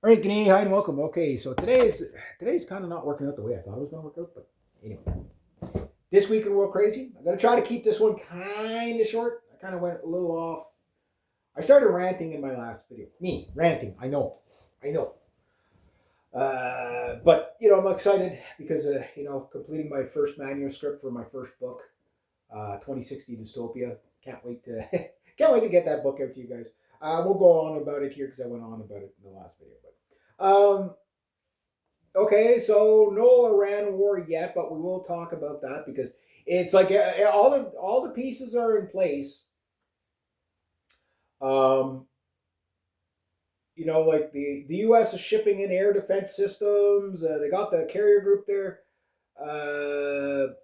All right, G'day, hi, and welcome. Okay, so today's kind of not working out the way I thought it was going to work out, but anyway, this week in World Crazy, I'm going to try to keep this one kind of short. I kind of went a little off. I started ranting in my last video. Me ranting, I know. But I'm excited because completing my first manuscript for my first book, 2060 Dystopia. Can't wait to can't wait to get that book out to you guys. We'll go on about it here because I went on about it in the last video, but. Okay, so no Iran war yet, but we will talk about that because it's like all the pieces are in place. Um, like the U.S. is shipping in air defense systems. They got the carrier group there. Uh,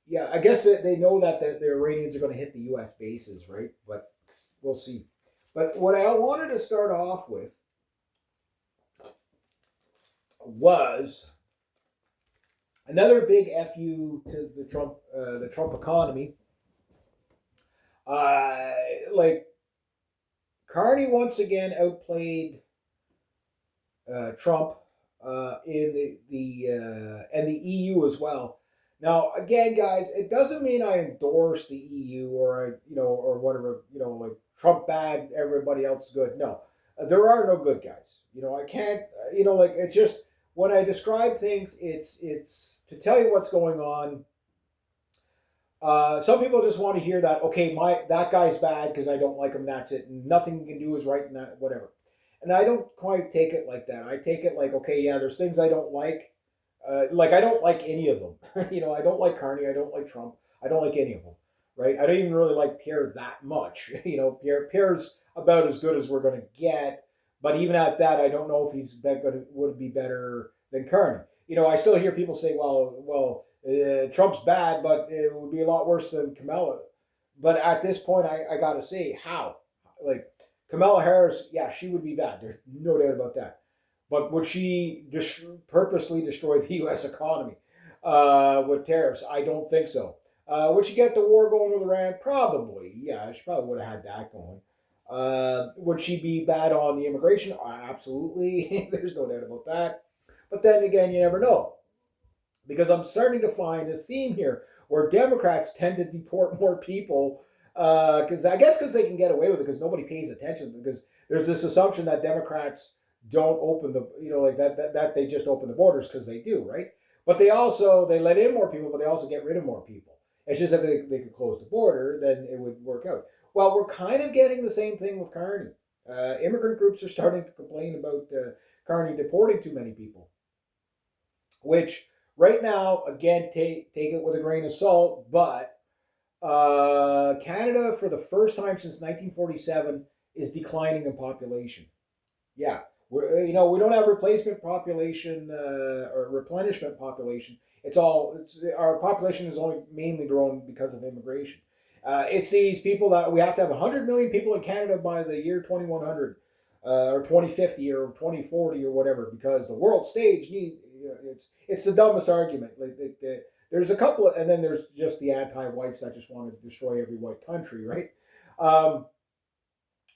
yeah, I guess they know that the Iranians are going to hit the U.S. bases, right? But we'll see. But what I wanted to start off with was another big fu to the Trump economy. Uh, like Carney once again outplayed Trump in the and the EU as well. Now, again, guys, it doesn't mean I endorse the EU or or whatever. Like Trump bad, everybody else good. No, there are no good guys. I can't. Like it's just when I describe things, it's to tell you what's going on. Some people just want to hear that. Okay, that guy's bad because I don't like him. That's it. And nothing you can do is right. And that whatever. And I don't quite take it like that. I take it like, okay, yeah, there's things I don't like. Like I don't like any of them. I don't like Carney. I don't like Trump. I don't like any of them. Right? I don't even really like Pierre that much. Pierre's about as good as we're going to get. But even at that, I don't know if would be better than Carney. I still hear people say, well, Trump's bad, but it would be a lot worse than Kamala. But at this point, I got to say, how? Like, Kamala Harris, yeah, she would be bad. There's no doubt about that. But would she purposely destroy the U.S. economy with tariffs? I don't think so. Would she get the war going with Iran? Probably. Yeah, she probably would have had that going. Would she be bad on the immigration? Absolutely. There's no doubt about that. But then again, you never know because I'm starting to find a theme here where Democrats tend to deport more people because I guess because they can get away with it because nobody pays attention because there's this assumption that Democrats don't open the like that they just open the borders because they do, right? But they let in more people, but they also get rid of more people. It's just that they could close the border, then it would work out. Well, we're kind of getting the same thing with Carney. Immigrant groups are starting to complain about Carney deporting too many people, which right now, again, take it with a grain of salt, but Canada, for the first time since 1947, is declining in population. Yeah, we don't have replacement population or replenishment population. Our population is only mainly grown because of immigration. It's these people that we have to have 100 million people in Canada by the year 2100 or 2050 or 2040 or whatever because the world stage it's the dumbest argument. There's a couple and then there's just the anti-whites that just want to destroy every white country, right? Um,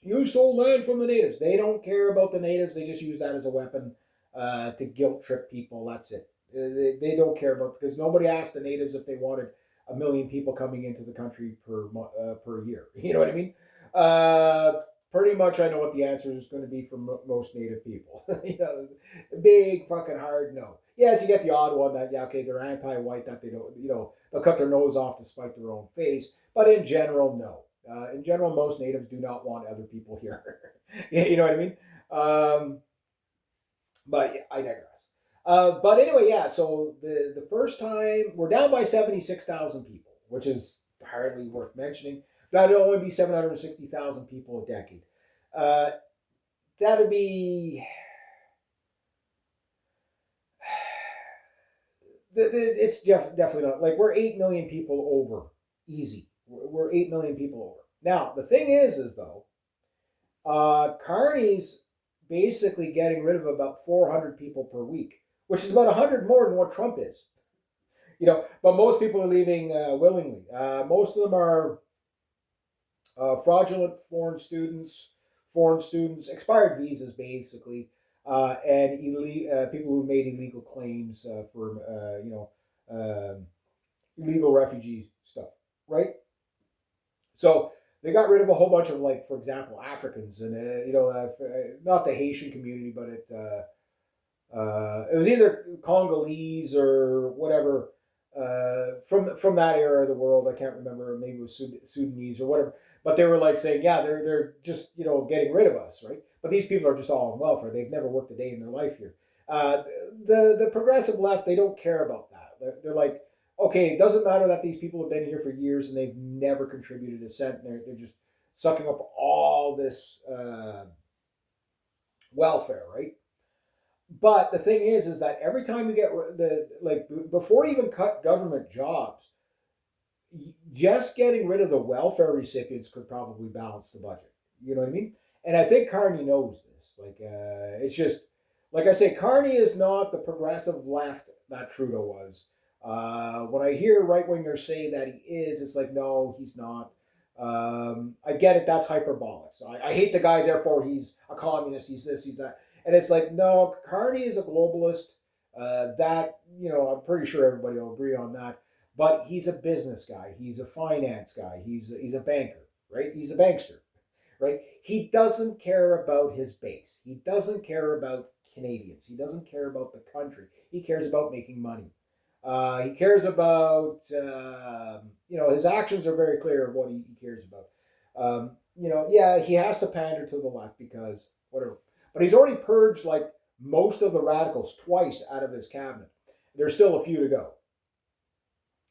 you stole land from the natives. They don't care about the natives. They just use that as a weapon to guilt trip people. That's it. They don't care about because nobody asked the natives if they wanted a million people coming into the country per year. You know what I mean? Uh, Pretty much, I know what the answer is going to be for most native people. Big fucking hard no. Yes, you get the odd one that okay they're anti-white that they don't they'll cut their nose off to spite their own face, but in general no. In general, most natives do not want other people here. You know what I mean? Um, but yeah, I digress. But anyway, yeah. So the first time we're down by 76,000 people, which is hardly worth mentioning. That'd only be 760,000 people a decade. Uh, that'd be definitely not like we're 8 million people over easy. We're 8 million people over. Now the thing is though, Carney's basically getting rid of about 400 people per week, which is about 100 more than what Trump is. But most people are leaving willingly. Most of them are fraudulent foreign students, expired visas, basically. and people who made illegal claims for illegal refugee stuff, right? So they got rid of a whole bunch of, like, for example, Africans, and not the Haitian community, but it was either Congolese or whatever, from that era of the world. I can't remember. Maybe it was Sudanese or whatever. But they were like saying, yeah, they're just getting rid of us, right? But these people are just all on welfare. They've never worked a day in their life here. Uh, the progressive left, they don't care about that. They're like, okay, it doesn't matter that these people have been here for years and they've never contributed a cent. They're just sucking up all this welfare, right? But the thing is that every time you get before you even cut government jobs, just getting rid of the welfare recipients could probably balance the budget. You know what I mean? And I think Carney knows this. It's just like I say, Carney is not the progressive left that Trudeau was. When I hear right wingers say that he is, it's like, no, he's not. I get it. That's hyperbolic. So I hate the guy. Therefore, he's a communist. He's this. He's that. And it's like, no, Carney is a globalist. I'm pretty sure everybody will agree on that. But he's a business guy. He's a finance guy. He's a banker, right? He's a bankster, right? He doesn't care about his base. He doesn't care about Canadians. He doesn't care about the country. He cares about making money. He cares about, his actions are very clear of what he cares about. Yeah, he has to pander to the left because whatever. But he's already purged like most of the radicals twice out of his cabinet. There's still a few to go,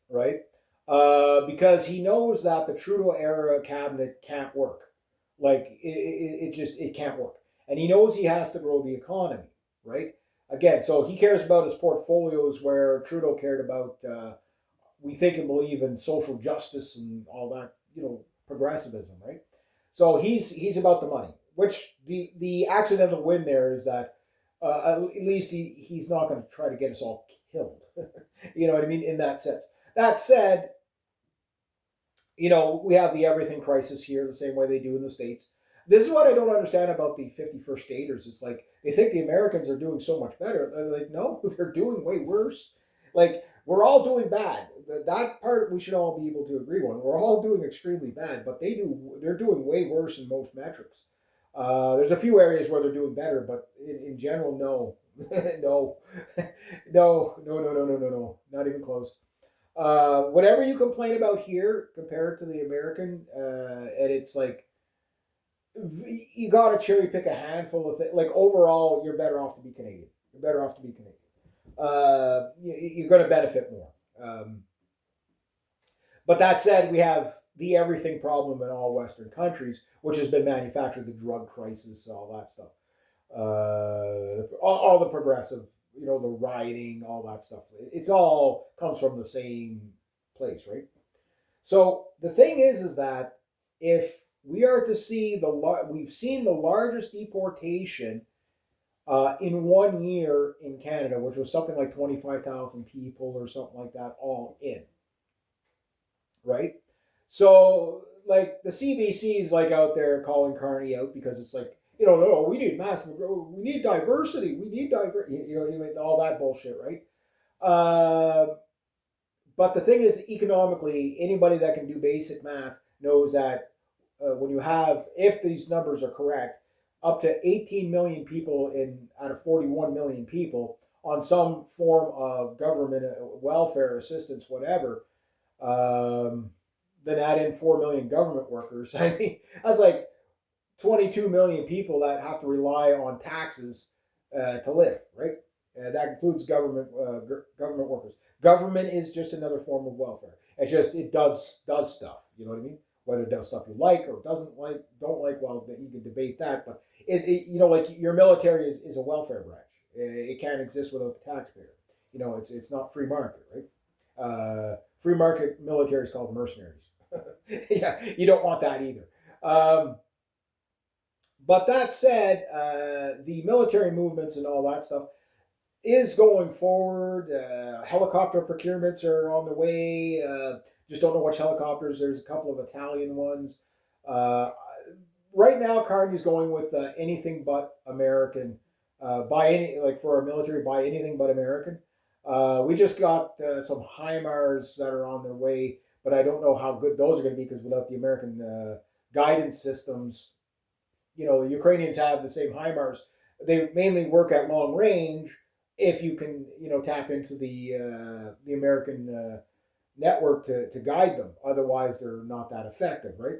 right? Because he knows that the Trudeau era cabinet can't work. Like it can't work, and he knows he has to grow the economy, right? Again, so he cares about his portfolios where Trudeau cared about. We think and believe in social justice and all that, progressivism, right? So he's about the money, which the accidental win there is that at least he's not going to try to get us all killed. You know what I mean? In that sense. That said, we have the everything crisis here the same way they do in the States. This is what I don't understand about the 51st staters. It's like they think the Americans are doing so much better. They're like, no, they're doing way worse. Like, we're all doing bad. That part we should all be able to agree on. We're all doing extremely bad, but they're doing way worse in most metrics. There's a few areas where they're doing better, but in general, no. No. No. Not even close. Whatever you complain about here compared to the American, and it's like you got to cherry pick a handful of things. Like, overall, you're better off to be Canadian. You're better off to be Canadian. You're going to benefit more. But that said, we have the everything problem in all Western countries, which has been manufactured, the drug crisis, all that stuff. All the progressive, the rioting, all that stuff. It's all comes from the same place, right? So the thing is that if we are to see we've seen the largest deportation in 1 year in Canada, which was something like 25,000 people or something like that, all in, right? So, like, the CBC is like out there calling Carney out because it's like, no, we need massive growth, we need diversity, we need all that bullshit, right? But the thing is, economically, anybody that can do basic math knows that when you have, if these numbers are correct, up to 18 million people out of 41 million people on some form of government welfare assistance, whatever, then add in 4 million government workers. I mean, that's like 22 million people that have to rely on taxes to live, right? That includes government workers. Government is just another form of welfare. It's just it does stuff. You know what I mean? Whether it does stuff you like or don't like, well, you can debate that. But like your military is a welfare branch. It can't exist without the taxpayer. It's not free market, right? Free market military is called mercenaries. Yeah, you don't want that either. But that said, the military movements and all that stuff is going forward. Helicopter procurements are on the way. Just don't know which helicopters. There's a couple of Italian ones. Right now, Carney's going with anything but American buy any, like for our military, buy anything but American. We just got some HIMARS that are on their way, but I don't know how good those are going to be because without the American guidance systems, the Ukrainians have the same HIMARS. They mainly work at long range if you can, tap into the American network to guide them. Otherwise, they're not that effective, right?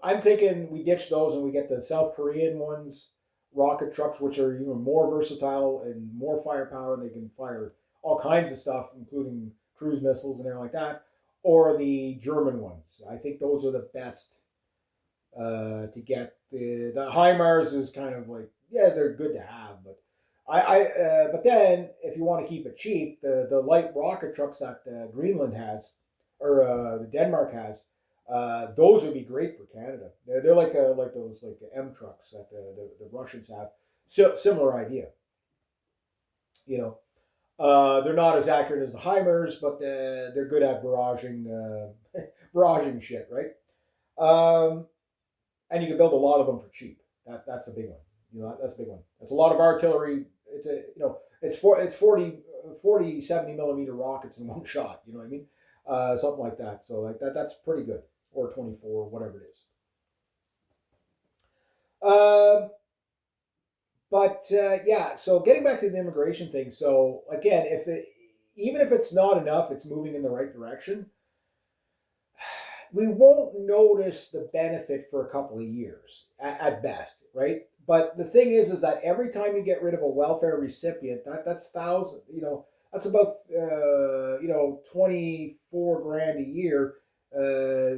I'm thinking we ditch those and we get the South Korean ones, rocket trucks, which are even more versatile and more firepower. And they can fire all kinds of stuff, including cruise missiles and everything like that. Or the German ones. I think those are the best to get. The HIMARS is kind of like, yeah, they're good to have, but but then if you want to keep it cheap, the light rocket trucks that Greenland has or Denmark has, those would be great for Canada. They're like those like M trucks that the Russians have. So, similar idea, you know. They're not as accurate as the HIMARS, but they're good at barraging shit, right? Um, and you can build a lot of them for cheap. That's a big one. That's a big one. It's a lot of artillery. It's 40 70 millimeter rockets in one shot. You know what I mean? Something like that. So like that's pretty good. Or 24, whatever it is. But yeah, so getting back to the immigration thing. So again, even if it's not enough, it's moving in the right direction. We won't notice the benefit for a couple of years at best, right? But the thing is that every time you get rid of a welfare recipient, that's thousand, that's about 24 grand a year.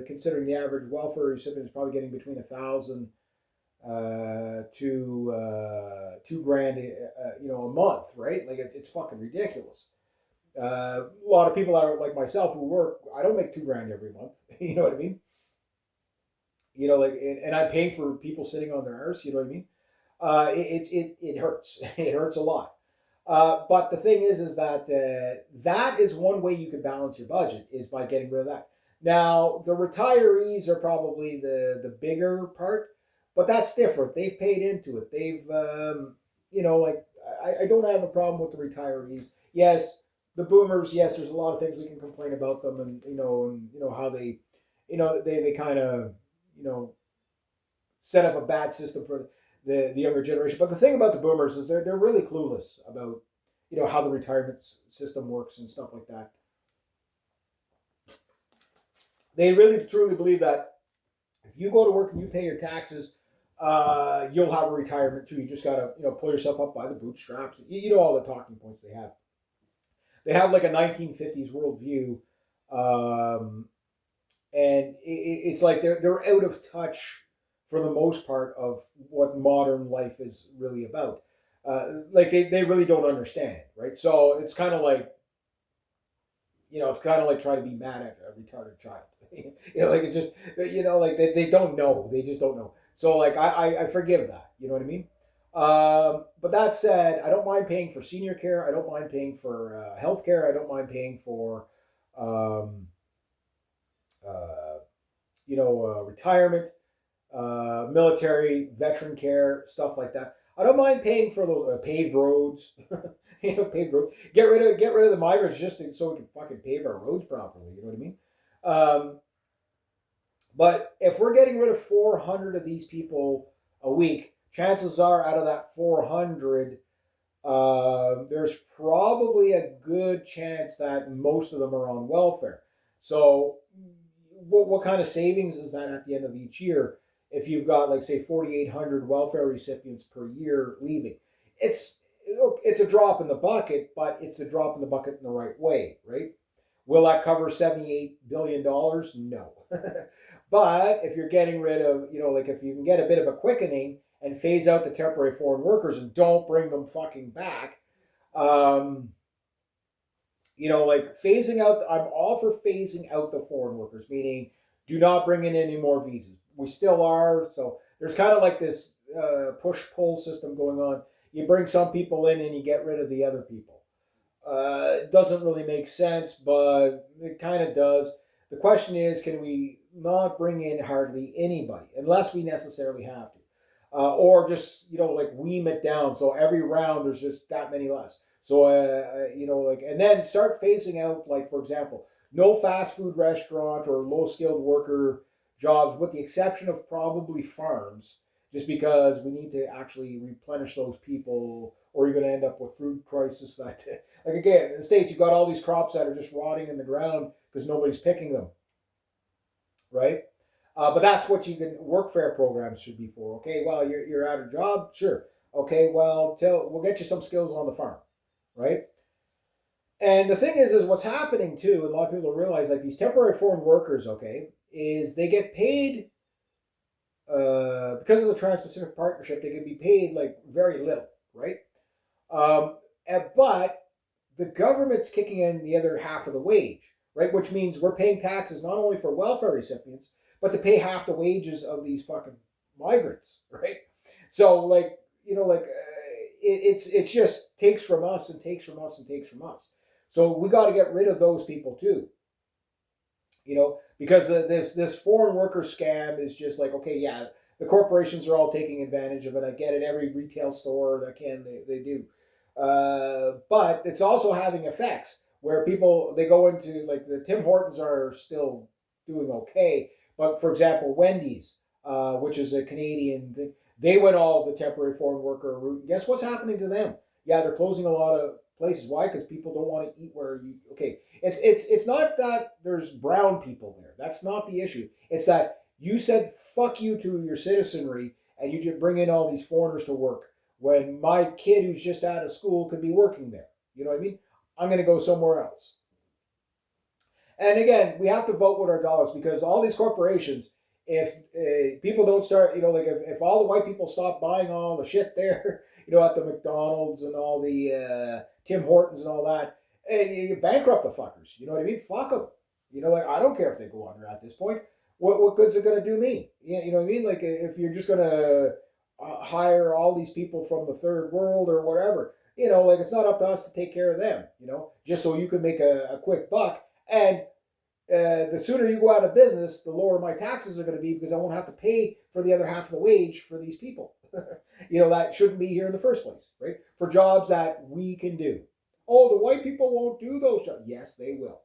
Considering the average welfare recipient is probably getting between 1,000 to 2 grand, a month, right? Like it's fucking ridiculous. A lot of people that are like myself who work, I don't make 2 grand every month. You know what I mean? Like, and I'm paying for people sitting on their arse. You know what I mean? It hurts. It hurts a lot. But the thing is that that is one way you can balance your budget is by getting rid of that. Now the retirees are probably the bigger part, but that's different. They've paid into it. They've like I don't have a problem with the retirees. Yes, the boomers. Yes, there's a lot of things we can complain about them, and how they, they kind of you know set up a bad system for the younger generation. But the thing about the boomers is they're really clueless about how the retirement system works and stuff like that. They really truly believe that if you go to work and you pay your taxes, you'll have a retirement too. You just gotta pull yourself up by the bootstraps. You know all the talking points they have. They have like a 1950s worldview, um, and it's like they're out of touch for the most part of what modern life is really about. Like they really don't understand, right? So it's kind of like it's kind of like trying to be mad at a retarded child. Like it's just like they don't know. They just don't know. So like I forgive that. You know what I mean? But that said, I don't mind paying for senior care. I don't mind paying for health care. I don't mind paying for um, retirement, military, veteran care, stuff like that. I don't mind paying for those paved roads. Paved roads. Get rid of the migrants just so we can fucking pave our roads properly. You know what I mean? Um, but if we're getting rid of 400 of these people a week, chances are out of that 400, there's probably a good chance that most of them are on welfare. So, what kind of savings is that at the end of each year? If you've got like say 4,800 welfare recipients per year leaving, it's it's a drop in the bucket, but it's a drop in the bucket in the right way, right? Will that cover $78 billion? No. But if you're getting rid of, like if you can get a bit of a quickening and phase out the temporary foreign workers and don't bring them fucking back, um, like phasing out, I'm all for phasing out the foreign workers, meaning do not bring in any more visas. We still are. So there's kind of like this push pull system going on. You bring some people in and you get rid of the other people. It doesn't really make sense, but it kind of does. The question is, can we not bring in hardly anybody unless we necessarily have to? or just like wean it down. So every round there's just that many less. So and then start phasing out, like for example, no fast food restaurant or low skilled worker jobs, with the exception of probably farms, just because we need to actually replenish those people, or you're going to end up with food crisis. That like again in the States, you've got all these crops that are just rotting in the ground because nobody's picking them, right? But that's what you can workfare programs should be for. Okay, well you're out of job, sure. Okay, well we'll get you some skills on the farm, right? And the thing is what's happening too, and a lot of people realize, like these temporary foreign workers, okay, is they get paid because of the Trans-Pacific Partnership. They can be paid like very little, right? But the government's kicking in the other half of the wage, right? Which means we're paying taxes not only for welfare recipients, but to pay half the wages of these fucking migrants, right? So it's just takes from us and takes from us and takes from us. So we got to get rid of those people too, because this foreign worker scam is just like, okay, yeah, the corporations are all taking advantage of it. I get it. Every retail store that can, they do. But it's also having effects where people, they go into, like the Tim Hortons are still doing okay. But for example, Wendy's, which is a Canadian thing, they went all the temporary foreign worker route. Guess what's happening to them? Yeah, they're closing a lot of places. Why? Because people don't want to eat where you. Okay, it's not that there's brown people there. That's not the issue. It's that you said fuck you to your citizenry, and you just bring in all these foreigners to work when my kid who's just out of school could be working there. You know what I mean? I'm going to go somewhere else. And again, we have to vote with our dollars, because all these corporations, if people don't start, like if all the white people stop buying all the shit there, at the McDonald's and all the Tim Hortons and all that, and you bankrupt the fuckers. You know what I mean? Fuck them. Like I don't care if they go under at this point. What good's it going to do me? You know what I mean? Like if you're just going to hire all these people from the third world or whatever, like it's not up to us to take care of them. Just so you can make a quick buck. And the sooner you go out of business, the lower my taxes are going to be, because I won't have to pay for the other half of the wage for these people. That shouldn't be here in the first place, right? For jobs that we can do. Oh, the white people won't do those jobs. Yes, they will.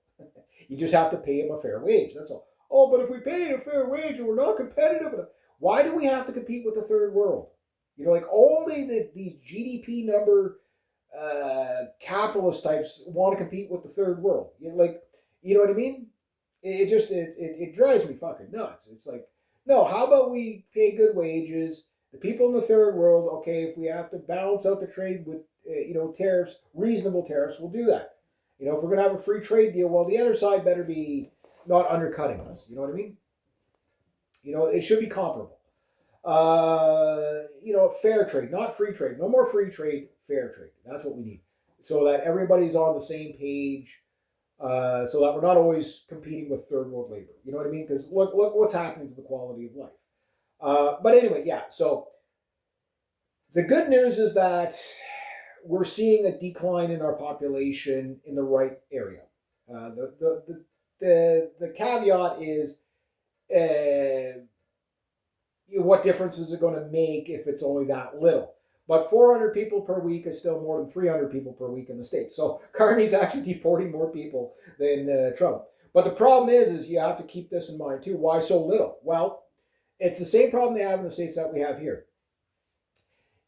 You just have to pay them a fair wage. That's all. Oh, but if we pay a fair wage and we're not competitive enough, why do we have to compete with the third world? Like only these GDP number capitalist types want to compete with the third world. You know what I mean? It drives me fucking nuts. It's like, no, how about we pay good wages? The people in the third world, okay, if we have to balance out the trade with, tariffs, reasonable tariffs, we'll do that. If we're going to have a free trade deal, well, the other side better be not undercutting us. You know what I mean? It should be comparable. Fair trade, not free trade. No more free trade, fair trade. That's what we need. So that everybody's on the same page. So that we're not always competing with third world labor. You know what I mean? Because look what's happening to the quality of life. But anyway, yeah. So the good news is that we're seeing a decline in our population in the right area. The caveat is, what difference is it going to make if it's only that little? But 400 people per week is still more than 300 people per week in the States. So Carney's actually deporting more people than Trump. But the problem is you have to keep this in mind too. Why so little? Well, it's the same problem they have in the States that we have here.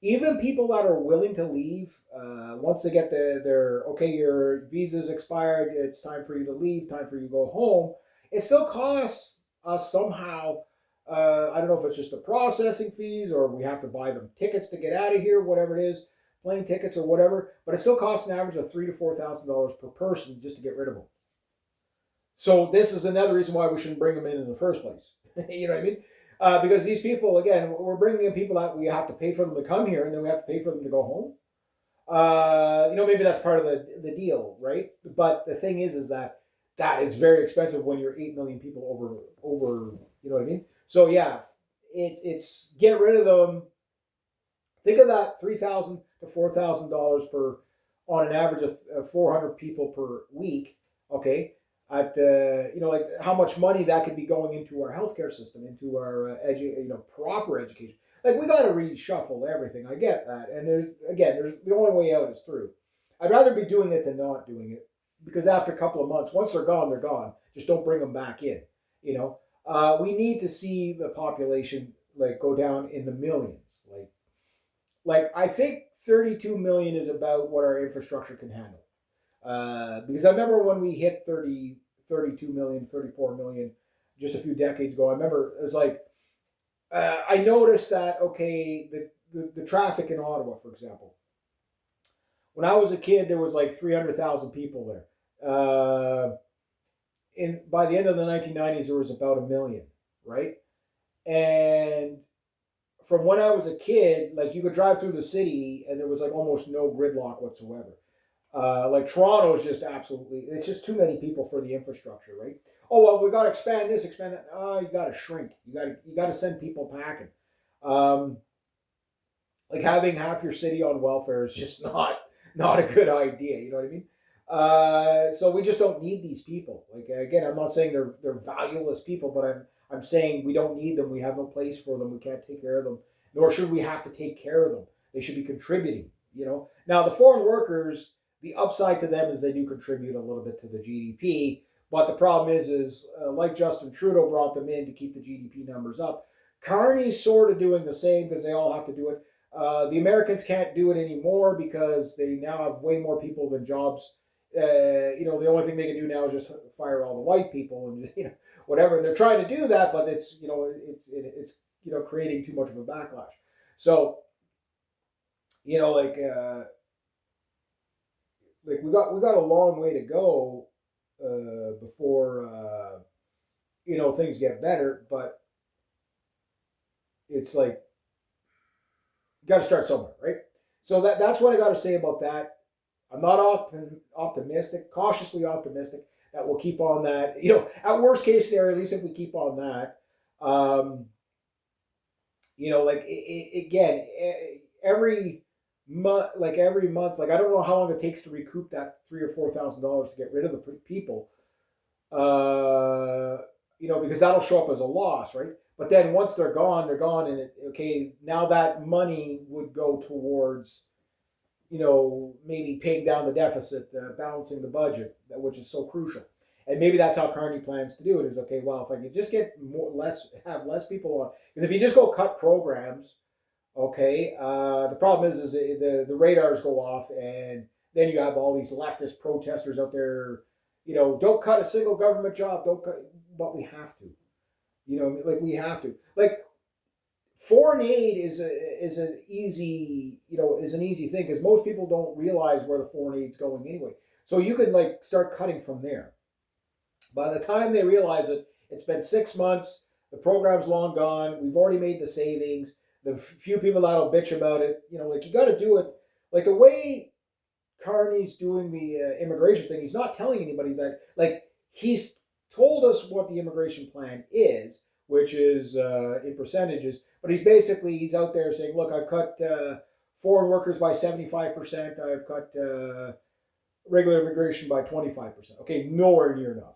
Even people that are willing to leave, once they get their okay, your visa's expired, it's time for you to leave, time for you to go home, it still costs us somehow. I don't know if it's just the processing fees, or we have to buy them tickets to get out of here, whatever it is, plane tickets or whatever. But it still costs an average of $3,000 to $4,000 per person just to get rid of them. So this is another reason why we shouldn't bring them in the first place. You know what I mean? Because these people, again, we're bringing in people that we have to pay for them to come here, and then we have to pay for them to go home. Maybe that's part of the deal, right? But the thing is that is very expensive when you're 8 million people over. You know what I mean? So yeah, it's get rid of them. Think of that $3,000 to $4,000 per, on an average of 400 people per week. Okay, at like how much money that could be going into our healthcare system, into our proper education. Like we got to reshuffle everything. I get that, and there's the only way out is through. I'd rather be doing it than not doing it because after a couple of months, once they're gone, they're gone. Just don't bring them back in. You know, we need to see the population like go down in the millions. Like I think 32 million is about what our infrastructure can handle. Because I remember when we hit 32 million, 34 million just a few decades ago. I remember it was like I noticed that okay, the traffic in Ottawa, for example, when I was a kid, there was like 300,000 people there. In by the end of the 1990s, there was about a million, right? And from when I was a kid, like you could drive through the city and there was like almost no gridlock whatsoever. Like Toronto is just absolutely, it's just too many people for the infrastructure, right? Oh well, we got to expand this, expand that. Oh, you got to shrink. You got to send people packing. Um, like having half your city on welfare is just not a good idea. You know what I mean? So we just don't need these people. Like again, I'm not saying they're valueless people, but I'm saying we don't need them. We have no place for them. We can't take care of them, nor should we have to take care of them. They should be contributing. You know. Now the foreign workers, the upside to them is they do contribute a little bit to the GDP. But the problem is like Justin Trudeau brought them in to keep the GDP numbers up. Carney's sort of doing the same because they all have to do it. The Americans can't do it anymore because they now have way more people than jobs. The only thing they can do now is just fire all the white people and whatever. And they're trying to do that, but it's creating too much of a backlash. So like we got a long way to go before things get better. But it's like you got to start somewhere, right? So that's what I got to say about that. I'm not optimistic, cautiously optimistic that we'll keep on that. At worst case scenario, at least if we keep on that, again, every month, like I don't know how long it takes to recoup that $3,000 or $4,000 to get rid of the people. Because that'll show up as a loss, right? But then once they're gone, and now that money would go towards maybe paying down the deficit, balancing the budget, which is so crucial. And maybe that's how Carney plans to do it. Is okay. Well, if I could just have less people on, because if you just go cut programs, okay, the problem is the radars go off, and then you have all these leftist protesters out there. Don't cut a single government job. Don't cut, but we have to. We have to. Like foreign aid is an easy thing because most people don't realize where the foreign aid's going anyway. So you can start cutting from there. By the time they realize it, it's been 6 months. The program's long gone. We've already made the savings. The few people that'll bitch about it, you got to do it like the way Carney's doing the immigration thing. He's not telling anybody that. He's told us what the immigration plan is, which is in percentages. But he's out there saying, look, I've cut foreign workers by 75%. I've cut regular immigration by 25%. Okay, nowhere near enough.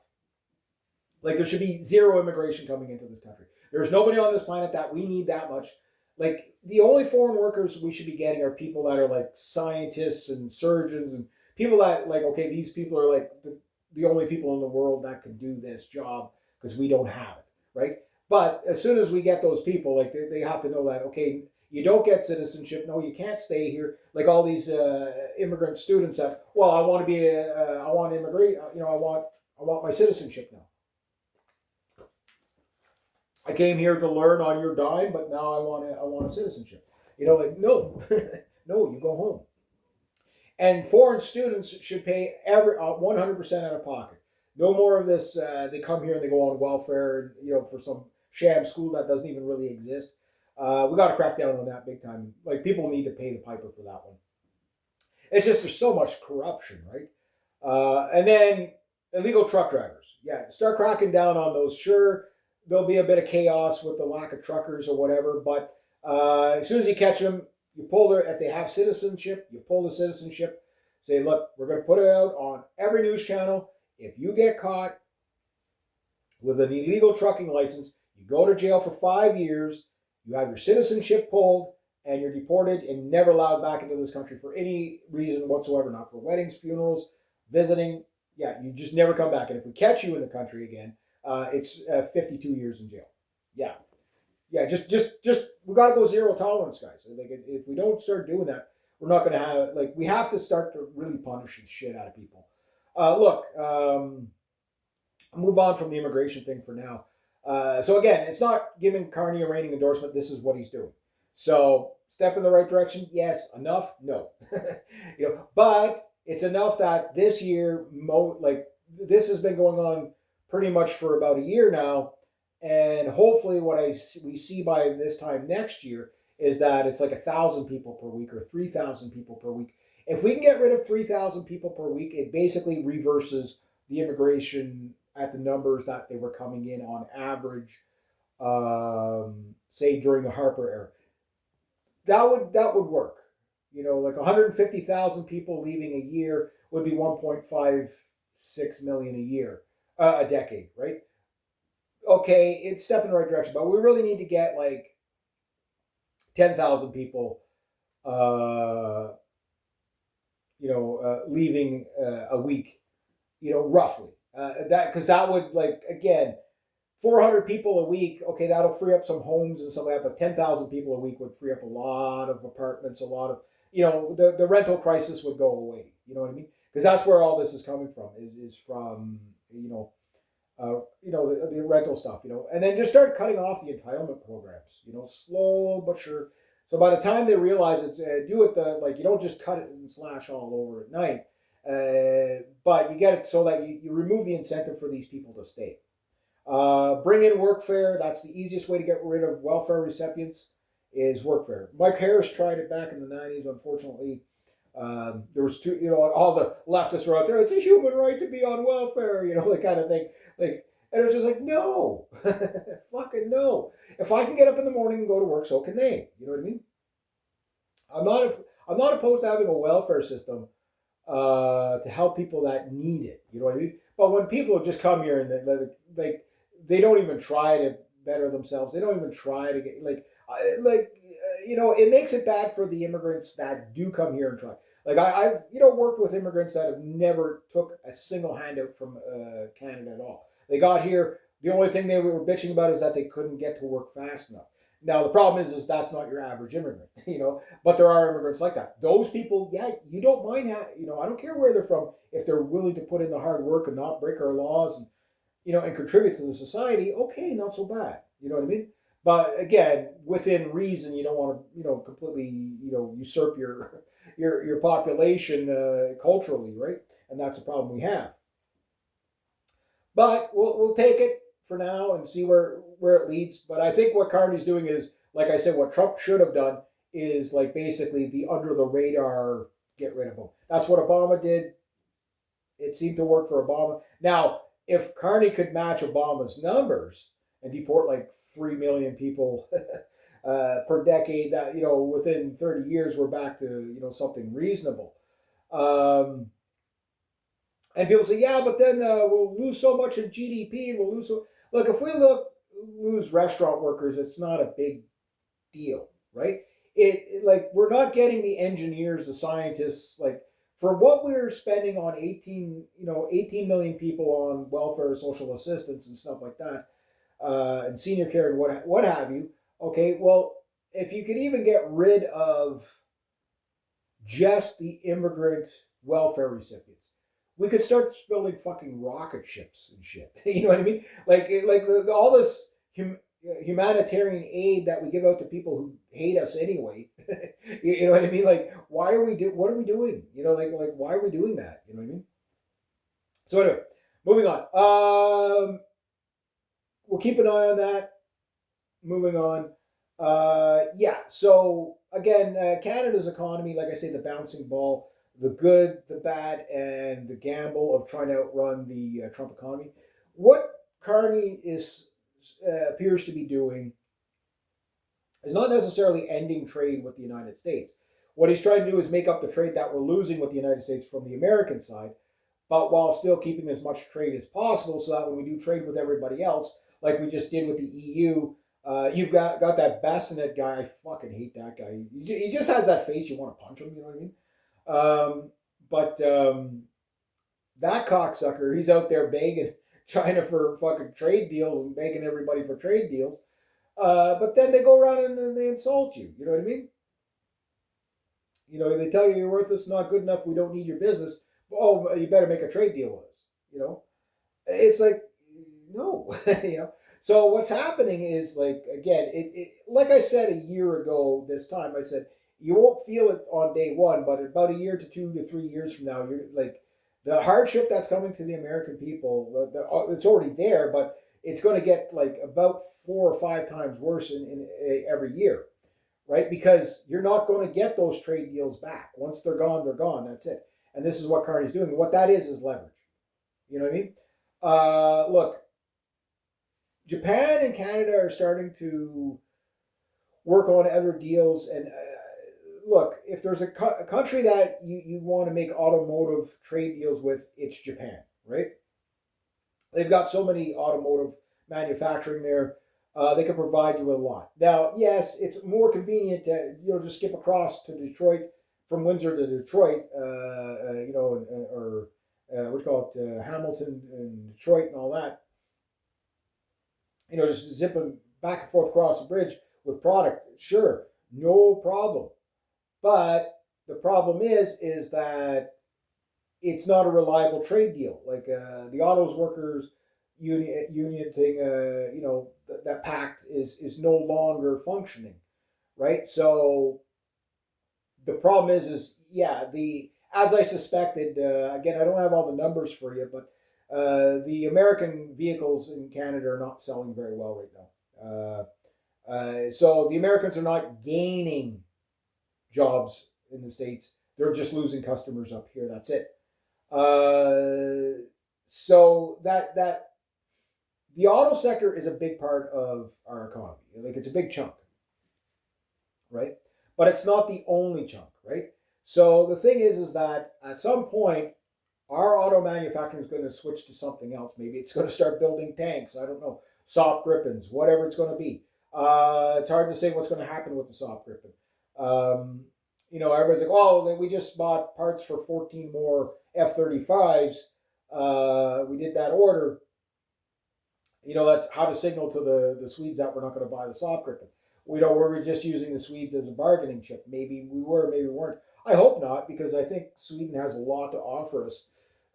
Like there should be zero immigration coming into this country. There's nobody on this planet that we need that much. Like the only foreign workers we should be getting are people that are like scientists and surgeons and people that these people are like the only people in the world that can do this job because we don't have it, right? But as soon as we get those people, they have to know that, okay, you don't get citizenship. No, you can't stay here. Like all these immigrant students that, well, I want to be I want to immigrate. I want my citizenship now. I came here to learn on your dime, but now I want a citizenship. No, no, you go home. And foreign students should pay 100% out of pocket. No more of this. They come here and they go on welfare, for some sham school that doesn't even really exist. We got to crack down on that big time. Like people need to pay the piper for that one. It's just there's so much corruption, right? And then illegal truck drivers. Yeah, start cracking down on those. Sure, there'll be a bit of chaos with the lack of truckers or whatever, but as soon as you catch them, you pull their, if they have citizenship, you pull the citizenship, say, look, we're going to put it out on every news channel. If you get caught with an illegal trucking license, you go to jail for 5 years, You have your citizenship pulled, and you're deported and never allowed back into this country for any reason whatsoever, not for weddings, funerals, visiting. Yeah, you just never come back. And if we catch you in the country again, it's 52 years in jail. Yeah, yeah. Just we got to go zero tolerance, guys. Like if we don't start doing that, we're not going to have like we have to start to really punish the shit out of people. Look, I'll move on from the immigration thing for now. So again, it's not giving Carney a reigning endorsement. This is what he's doing. So step in the right direction. Yes. Enough. No. But it's enough that this year, like this has been going on pretty much for about a year now, and hopefully, we see by this time next year is that it's like 1,000 people per week or 3,000 people per week. If we can get rid of 3,000 people per week, it basically reverses the immigration at the numbers that they were coming in on average, say during the Harper era. That would work. Like 150,000 people leaving a year would be 1.56 million a year, a decade, right? Okay, it's step in the right direction, but we really need to get like 10,000 people, leaving a week, roughly. That because that would like again 400 people a week. Okay, that'll free up some homes and some of that, but 10,000 people a week would free up a lot of apartments, a lot of the rental crisis would go away. You know what I mean? Because that's where all this is coming from. Is from the rental stuff. And then just start cutting off the entitlement programs. Slow but sure. So by the time they realize it's do it like you don't just cut it and slash all over at night. But you get it so that you remove the incentive for these people to stay. Bring in workfare. That's the easiest way to get rid of welfare recipients is workfare. Mike Harris tried it back in the 90s. Unfortunately, there was all the leftists were out there. It's a human right to be on welfare, that kind of thing. Like, and it was just like, no, fucking no. If I can get up in the morning and go to work, so can they. You know what I mean? I'm not opposed to having a welfare system to help people that need it. You know what I mean? But when people just come here and they don't even try to better themselves, they don't even try to get it makes it bad for the immigrants that do come here and try. Like I've worked with immigrants that have never took a single handout from Canada at all. They got here. The only thing they were bitching about is that they couldn't get to work fast enough. Now the problem is that's not your average immigrant, But there are immigrants like that. Those people, yeah, you don't mind, I don't care where they're from if they're willing to put in the hard work and not break our laws and and contribute to the society. Okay, not so bad. You know what I mean? But again, within reason, you don't want to completely usurp your population culturally, right? And that's the problem we have. But we'll take it for now and see where it leads. But I think what Carney's doing is, like I said, what Trump should have done is like basically the under the radar get rid of them. That's what Obama did. It seemed to work for Obama. Now, if Carney could match Obama's numbers and deport like 3 million people per decade, that within 30 years we're back to something reasonable. And people say, yeah, but then we'll lose so much in GDP and we'll lose so. Look, if we lose restaurant workers, it's not a big deal, right? It like we're not getting the engineers, the scientists, like for what we're spending on 18 million people on welfare, social assistance, and stuff like that, and senior care and what have you. Okay, well, if you could even get rid of just the immigrant welfare recipients, we could start building fucking rocket ships and shit. You know what I mean? All this humanitarian aid that we give out to people who hate us anyway. You know what I mean? Like, why are we what are we doing? Why are we doing that? You know what I mean? So anyway, moving on. We'll keep an eye on that. Moving on. Yeah. So again, Canada's economy, like I say, the bouncing ball, the good, the bad, and the gamble of trying to outrun the Trump economy. What Carney appears to be doing is not necessarily ending trade with the United States. What he's trying to do is make up the trade that we're losing with the United States from the American side, but while still keeping as much trade as possible so that when we do trade with everybody else, like we just did with the EU, You've got that Bassinet guy. I fucking hate that guy. He just has that face. You want to punch him. You know what I mean? But that cocksucker, he's out there begging China for fucking trade deals and begging everybody for trade deals. But then they go around and then they insult you. You know what I mean? You know, they tell you you're worthless, not good enough. We don't need your business. Oh, you better make a trade deal with us. You know, it's like no, you know. So what's happening is like again, like I said a year ago this time, I said you won't feel it on day one, but about a year to 2 to 3 years from now, you're like the hardship that's coming to the American people. It's already there, but it's going to get like about 4 or 5 times worse in every year, right? Because you're not going to get those trade deals back. Once they're gone, they're gone. That's it. And this is what Carney's doing. What that is leverage. You know what I mean? Look, Japan and Canada are starting to work on other deals. And look, if there's a country that you want to make automotive trade deals with, it's Japan, right? They've got so many automotive manufacturing there. They can provide you with a lot. Now, yes, it's more convenient to just skip across to Detroit from Windsor to Detroit, or what do you call it, Hamilton and Detroit and all that. Just zipping back and forth across the bridge with product, sure, no problem. But the problem is that it's not a reliable trade deal. Like the autos workers union thing, that pact is no longer functioning, right? So the problem is yeah, the as I suspected. Again, I don't have all the numbers for you, but the American vehicles in Canada are not selling very well right now. So the Americans are not gaining jobs in the States. They're just losing customers up here. That's it. So that the auto sector is a big part of our economy. Like it's a big chunk, right? But it's not the only chunk, right? So the thing is that at some point, our auto manufacturing is going to switch to something else. Maybe it's going to start building tanks. I don't know, soft Gripens, whatever it's going to be. It's hard to say what's going to happen with the soft Gripen. Everybody's like, oh, we just bought parts for 14 more F-35s. We did that order. That's how to signal to the Swedes that we're not going to buy the soft Gripen. We're just using the Swedes as a bargaining chip. Maybe we were, maybe we weren't. I hope not, because I think Sweden has a lot to offer us.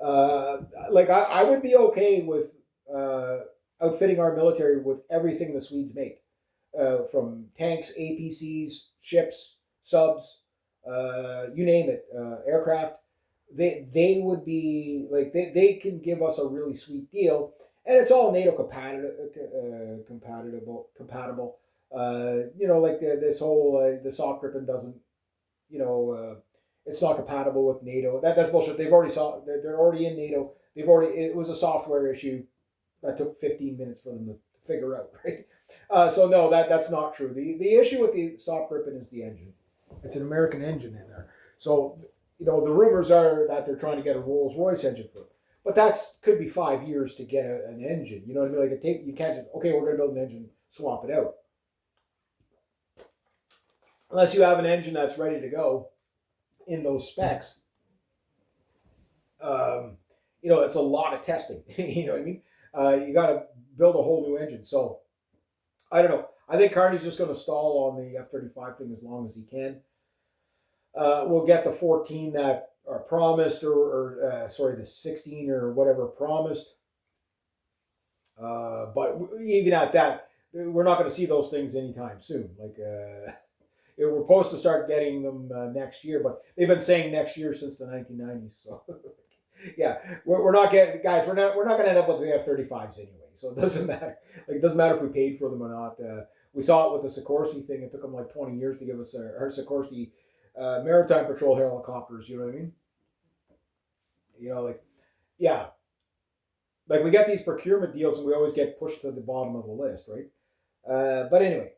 I would be okay with outfitting our military with everything the Swedes make, from tanks, APCs, ships, subs, you name it, aircraft. They would be like they can give us a really sweet deal, and it's all NATO compatible. This whole the soft Gripen doesn't, it's not compatible with NATO. That's bullshit. They've already they're already in NATO. It was a software issue that took 15 minutes for them to figure out, right? So no, that's not true. The issue with the soft Gripen is the engine. It's an American engine in there. So the rumors are that they're trying to get a Rolls Royce engine for it. But could be 5 years to get an engine. You know what I mean? Like you can't just, okay, we're going to build an engine, swap it out. Unless you have an engine that's ready to go in those specs. It's a lot of testing. You know what I mean? You got to build a whole new engine. So I don't know. I think Carney's just going to stall on the F-35 thing as long as he can. We'll get the 14 that are promised, or the 16 or whatever promised. But even at that, we're not going to see those things anytime soon. We're supposed to start getting them next year, but they've been saying next year since the 1990s. So yeah, we're not getting, guys. We're not going to end up with the F-35s anyway. So it doesn't matter. It doesn't matter if we paid for them or not. We saw it with the Sikorsky thing. It took them like 20 years to give us our Sikorsky maritime patrol helicopters. You know what I mean? Yeah. Like we get these procurement deals and we always get pushed to the bottom of the list, right? But anyway,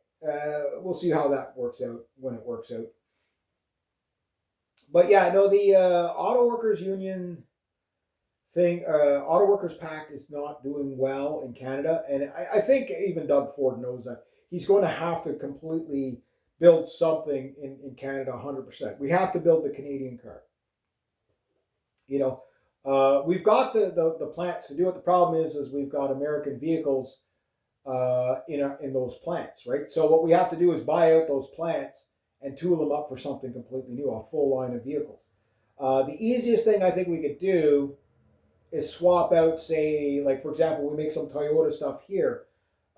we'll see how that works out when it works out. But yeah, no, the Auto Workers Union thing, Auto Workers Pact is not doing well in Canada. And I think even Doug Ford knows that. he's going to have to completely build something in Canada 100%. We have to build the Canadian car. You know, we've got the plants to do it. The problem is we've got American vehicles in those plants, right? So what we have to do is buy out those plants and tool them up for something completely new, a full line of vehicles. The easiest thing I think we could do is swap out, say, like for example, we make some Toyota stuff here.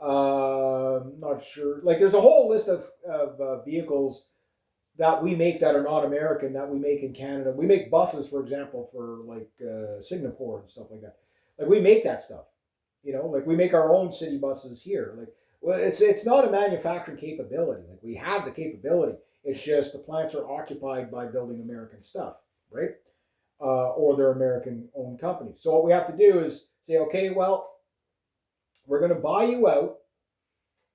Not sure. Like there's a whole list of vehicles that we make that are not American that we make in Canada. We make buses, for example, for like Singapore and stuff like that. Like we make that stuff. Like we make our own city buses here. Like, well, it's not a manufacturing capability. Like we have the capability. It's just the plants are occupied by building American stuff, right? Or they're American-owned companies. So what we have to do is say, okay, well, we're going to buy you out.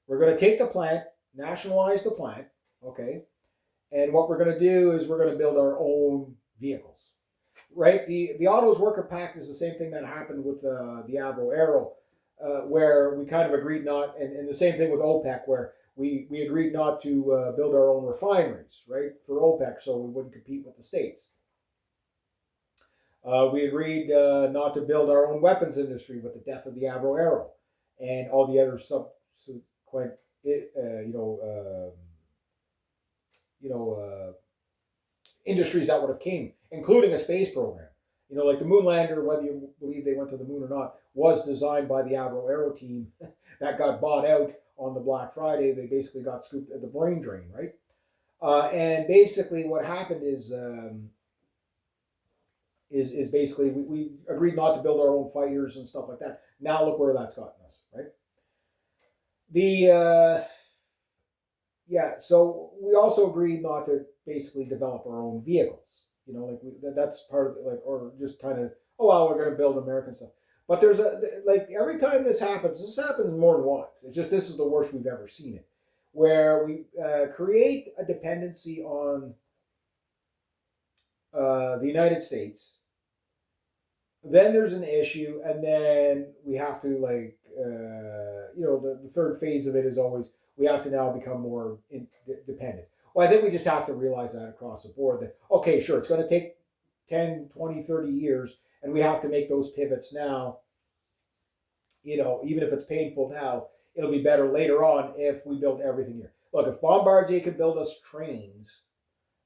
We're going to take the plant, nationalize the plant, okay? And what we're going to do is we're going to build our own vehicles, right? The Autos Worker Pact is the same thing that happened with the Avro Aero, where we kind of agreed not, and the same thing with OPEC, where we agreed not to build our own refineries, right, for OPEC, so we wouldn't compete with the states. We agreed not to build our own weapons industry with the death of the Avro Aero and all the other subsequent, industries that would have came, including a space program. Like the Moonlander, whether you believe they went to the moon or not, was designed by the Avro Aero team that got bought out on the Black Friday. They basically got scooped at the brain drain, right? And basically what happened is basically we agreed not to build our own fighters and stuff like that. Now look where that's gotten us, right? So we also agreed not to basically develop our own vehicles. That's part of it, like, or just kind of, oh well, we're going to build American stuff. But there's every time this happens more than once. It's just this is the worst we've ever seen it, where we create a dependency on the United States. Then there's an issue, and then we have to the third phase of it is always we have to now become more dependent. Well, I think we just have to realize that across the board that, okay, sure, it's going to take 10, 20, 30 years, and we have to make those pivots now. Even if it's painful now, it'll be better later on if we build everything here. Look, if Bombardier could build us trains,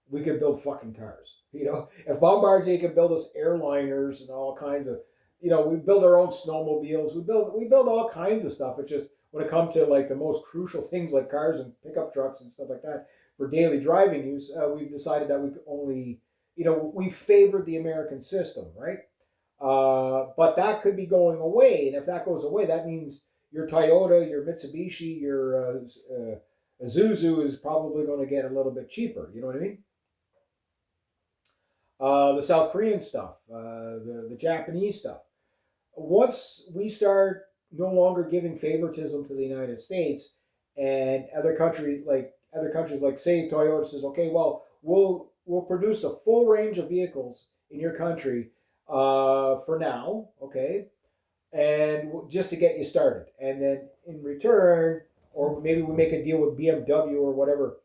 we could build fucking cars. If Bombardier could build us airliners and all kinds of, we build our own snowmobiles. We build all kinds of stuff. It's just when it comes to like the most crucial things like cars and pickup trucks and stuff like that for daily driving use, we've decided that we could only, we favored the American system, right? But that could be going away, and if that goes away, that means your Toyota, your Mitsubishi, your Isuzu is probably going to get a little bit cheaper. You know what I mean? The South Korean stuff, the Japanese stuff. Once we start no longer giving favoritism to the United States, and other countries like say Toyota says, okay, well we'll produce a full range of vehicles in your country for now, okay, and just to get you started, and then in return, or maybe we make a deal with BMW or whatever.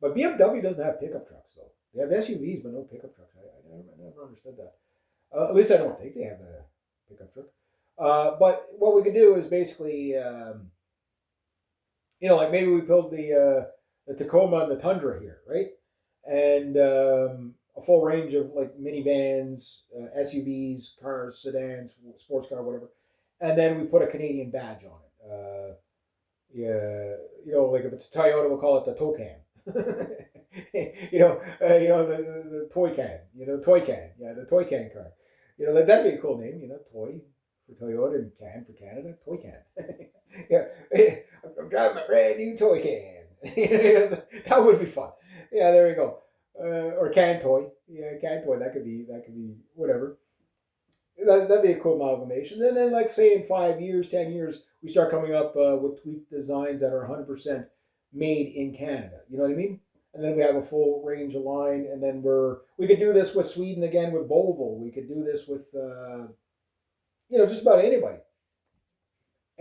But BMW doesn't have pickup trucks though. They have SUVs, but no pickup trucks. I never understood that. At least I don't think they have a pickup truck. But what we could do is basically, like maybe we build the Tacoma and the Tundra here, right? And a full range of like minivans, SUVs, cars, sedans, sports car, whatever. And then we put a Canadian badge on it. Like if it's a Toyota, we'll call it the Tocan. The toy can, toy can, the toy can car. That'd be a cool name, toy for Toyota and can for Canada, toy can. I'm driving my brand new toy can. That would be fun. Yeah, there we go. Or can toy, can toy. That could be whatever. That'd be a cool amalgamation. And then, like say in 5 years, 10 years, we start coming up with tweaked designs that are 100% made in Canada. You know what I mean? And then we have a full range of line, and then we could do this with Sweden again with Volvo. We could do this with just about anybody.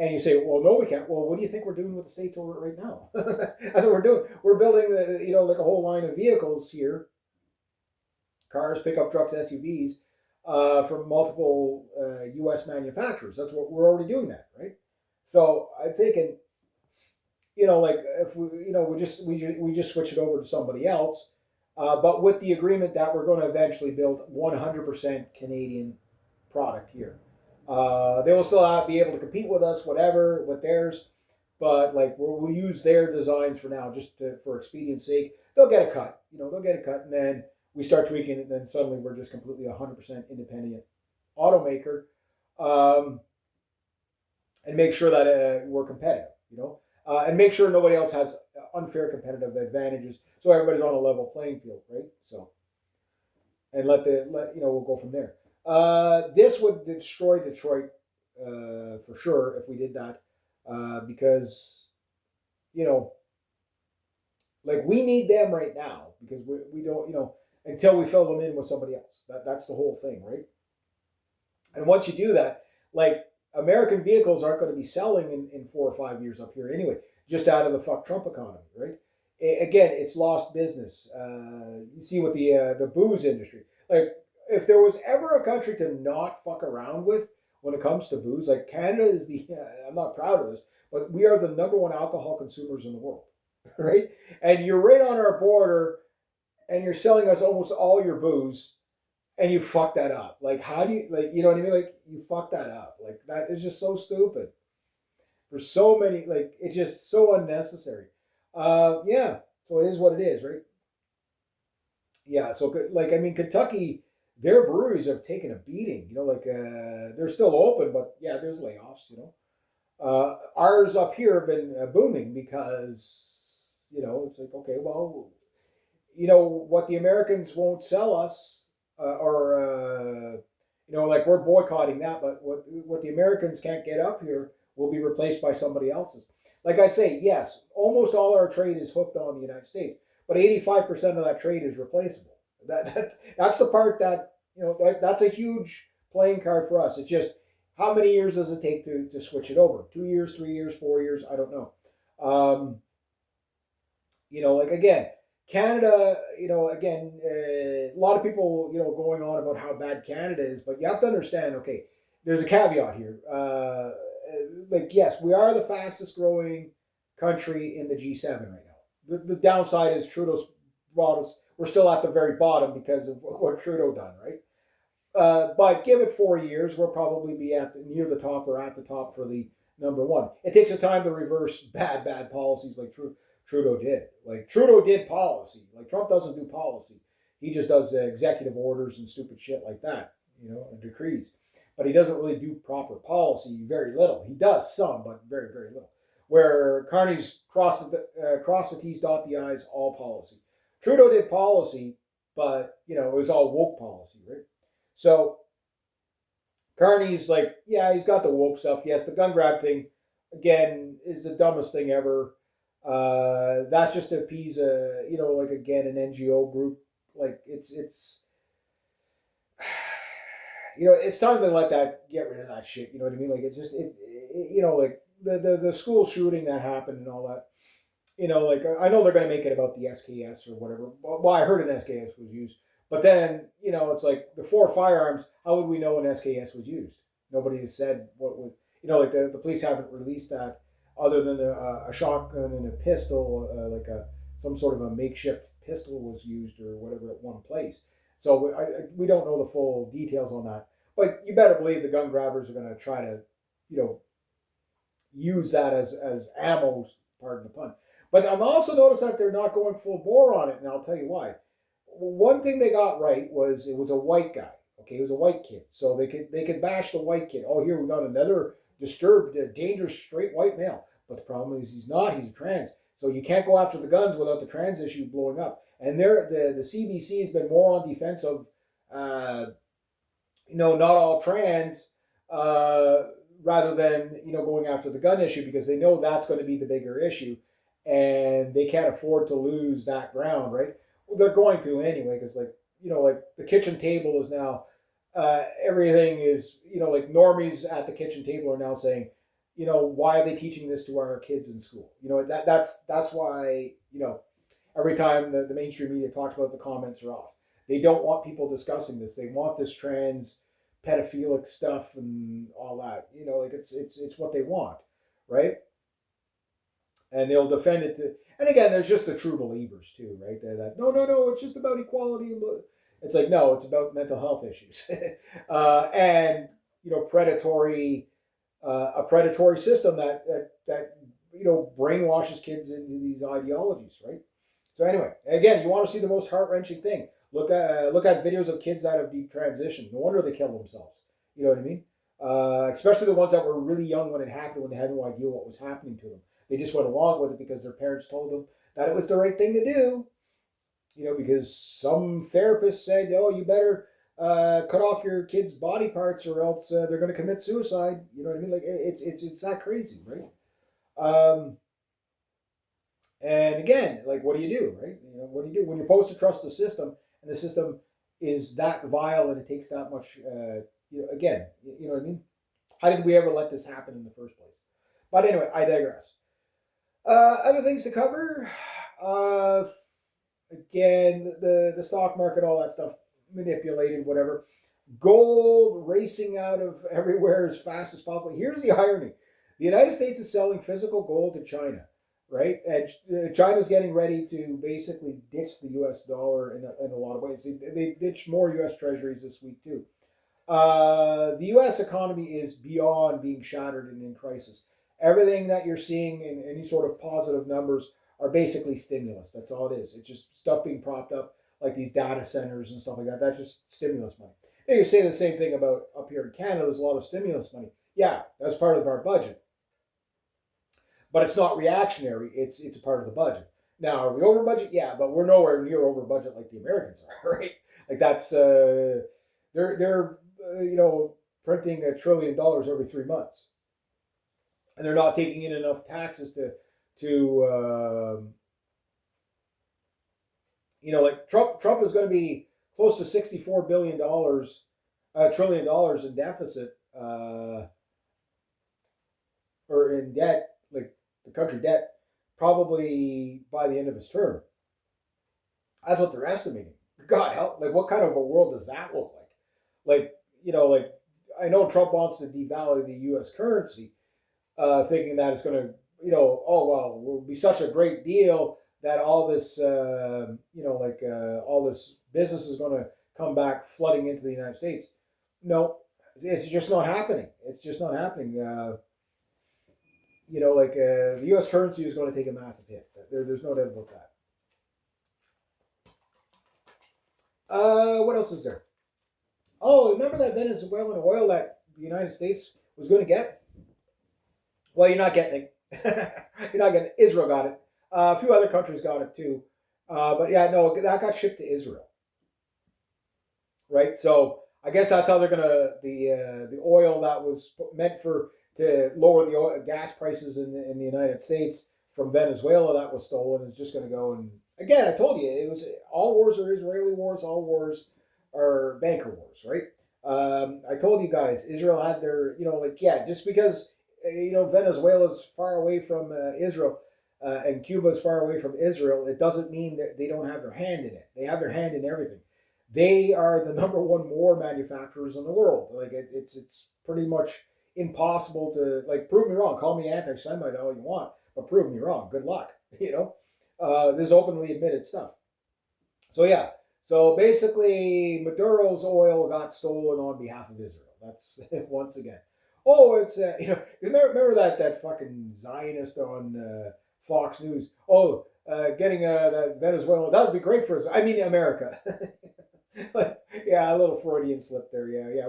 And you say, well, no, we can't. Well, what do you think we're doing with the states over right now? That's what we're doing. We're building, like a whole line of vehicles here, cars, pickup trucks, SUVs, from multiple U.S. manufacturers. That's what we're already doing that, right? So I'm thinking, like if we just switch it over to somebody else, but with the agreement that we're going to eventually build 100% Canadian product here. They will still be able to compete with us, whatever, with theirs, but like we'll use their designs for now, for expedience sake. They'll get a cut, they'll get a cut, and then we start tweaking it, and then suddenly we're just completely 100% independent automaker, um, and make sure that we're competitive, and make sure nobody else has unfair competitive advantages, so everybody's on a level playing field, right? So, and we'll go from there. This would destroy Detroit for sure if we did that, because you know, like we need them right now because we don't, until we fill them in with somebody else. That's the whole thing, right? And once you do that, like American vehicles aren't going to be selling in 4 or 5 years up here anyway, just out of the fuck Trump economy, right? Again, it's lost business. You see with the booze industry, like if there was ever a country to not fuck around with when it comes to booze, like Canada is I'm not proud of this, but we are the number one alcohol consumers in the world, right? And you're right on our border, and you're selling us almost all your booze, and you fuck that up. Like, how do you, like, you know what I mean? Like, you fuck that up. Like, that is just so stupid. For so many, like, it's just so unnecessary. Yeah, so it is what it is, right? Yeah, so, like, I mean, Kentucky, their breweries have taken a beating. Like, they're still open, but yeah, there's layoffs. Ours up here have been booming because, it's like, okay, well, what the Americans won't sell us, or like we're boycotting that, but what the Americans can't get up here will be replaced by somebody else's. Like I say, yes, almost all our trade is hooked on the United States, but 85% of that trade is replaceable. That's the part that that's a huge playing card for us. It's just how many years does it take to switch it over? 2 years, 3 years, 4 years? I don't know. Like again, Canada, again, a lot of people, going on about how bad Canada is, but you have to understand, okay, there's a caveat here. Like, yes, we are the fastest growing country in the G7 right now. The downside is Trudeau's brought us, we're still at the very bottom because of what Trudeau done, right? But give it 4 years, we'll probably be near the top or at the top for the number one. It takes a time to reverse bad policies like Trudeau did. Like Trudeau did policy. Like Trump doesn't do policy. He just does executive orders and stupid shit like that, and decrees. But he doesn't really do proper policy. Very little. He does some, but very very little. Where Carney's cross the T's, dot the I's, all policy. Trudeau did policy, but it was all woke policy, right? So Carney's like, yeah, he's got the woke stuff. Yes, the gun grab thing, again, is the dumbest thing ever. That's just to appease like again an NGO group. Like it's it's time to let that get rid of that shit. You know what I mean? Like like the school shooting that happened and all that. Like I know they're going to make it about the SKS or whatever. Well, I heard an SKS was used, but then it's like the 4 firearms. How would we know an SKS was used? Nobody has said what would like the police haven't released that other than a shotgun and a pistol, like some sort of a makeshift pistol was used or whatever at one place. So we don't know the full details on that, but you better believe the gun grabbers are going to try to, use that as ammo. Pardon the pun. But I've also noticed that they're not going full bore on it, and I'll tell you why. One thing they got right was it was a white guy. Okay, it was a white kid, so they could bash the white kid. Oh, here we got another disturbed, dangerous, straight white male. But the problem is he's not. He's a trans. So you can't go after the guns without the trans issue blowing up. And the CBC has been more on defense of, not all trans, rather than going after the gun issue because they know that's going to be the bigger issue, and they can't afford to lose that ground, right? Well, they're going to anyway because like the kitchen table is now everything is like normies at the kitchen table are now saying why are they teaching this to our kids in school? That's why, every time the mainstream media talks about, the comments are off. They don't want people discussing this. They want this trans pedophilic stuff and all that. Like it's what they want, right? And they'll defend it to. And again, there's just the true believers too, right? That no, it's just about equality. It's like, no, it's about mental health issues, and predatory, a predatory system that brainwashes kids into these ideologies, right? So anyway, again, you want to see the most heart wrenching thing. Look at videos of kids that have deep transition. No wonder they kill themselves. You know what I mean? Especially the ones that were really young when it happened, when they had no idea what was happening to them. They just went along with it because their parents told them that it was the right thing to do. Because some therapist said, "Oh, you better cut off your kid's body parts, or else they're going to commit suicide." You know what I mean? Like it's that crazy, right? Um, and again, like, what do you do, right? What do you do when you're supposed to trust the system, and the system is that vile, and it takes that much? Again, you know what I mean? How did we ever let this happen in the first place? But anyway, I digress. Other things to cover. Uh, Again, the stock market, all that stuff, manipulated, whatever. Gold racing out of everywhere as fast as possible. Here's the irony: the United States is selling physical gold to China, right? And China's getting ready to basically ditch the U.S. dollar in a lot of ways. They ditched more U.S. treasuries this week too. The U.S. economy is beyond being shattered and in crisis. Everything that you're seeing in any sort of positive numbers are basically stimulus. That's all it is. It's just stuff being propped up, like these data centers and stuff like that. That's just stimulus money. And you say the same thing about up here in Canada. There's a lot of stimulus money. Yeah, that's part of our budget, but it's not reactionary. It's a part of the budget. Now, are we over budget? Yeah, but we're nowhere near over budget like the Americans are, right? Like that's they're printing $1 trillion every 3 months, and they're not taking in enough taxes to like Trump is going to be close to $64 billion, $1 trillion in deficit, or in debt, like the country debt, probably by the end of his term. That's what they're estimating. God help! Like, what kind of a world does that look like? Like, like, I know Trump wants to devalue the U.S. currency, thinking that it's going to, oh well, will be such a great deal that all this, all this business is going to come back flooding into the United States. No, it's just not happening. It's just not happening. The U.S. currency is going to take a massive hit. There's no doubt about that. What else is there? Oh, remember that Venezuelan oil that the United States was going to get? Well, you're not getting it. You're not getting it. Israel got it. A few other countries got it too. But yeah, no, that got shipped to Israel. Right? So I guess that's how they're gonna the oil that was meant to lower the gas prices in the United States from Venezuela that was stolen is just gonna go. And again, I told you, it was all wars are Israeli wars, all wars are banker wars, right? I told you guys, Israel had their, just because Venezuela's far away from Israel, and Cuba's far away from Israel, it doesn't mean that they don't have their hand in it. They have their hand in everything. They are the number one war manufacturers in the world. Like it's pretty much impossible to, like, prove me wrong. Call me anti-Semite all you want, but prove me wrong. Good luck. This is openly admitted stuff. So yeah. So basically, Maduro's oil got stolen on behalf of Israel. That's once again. Oh, it's remember that fucking Zionist on Fox News. Oh, getting that Venezuela, that would be great for us. I mean, America. But yeah, a little Freudian slip there. Yeah.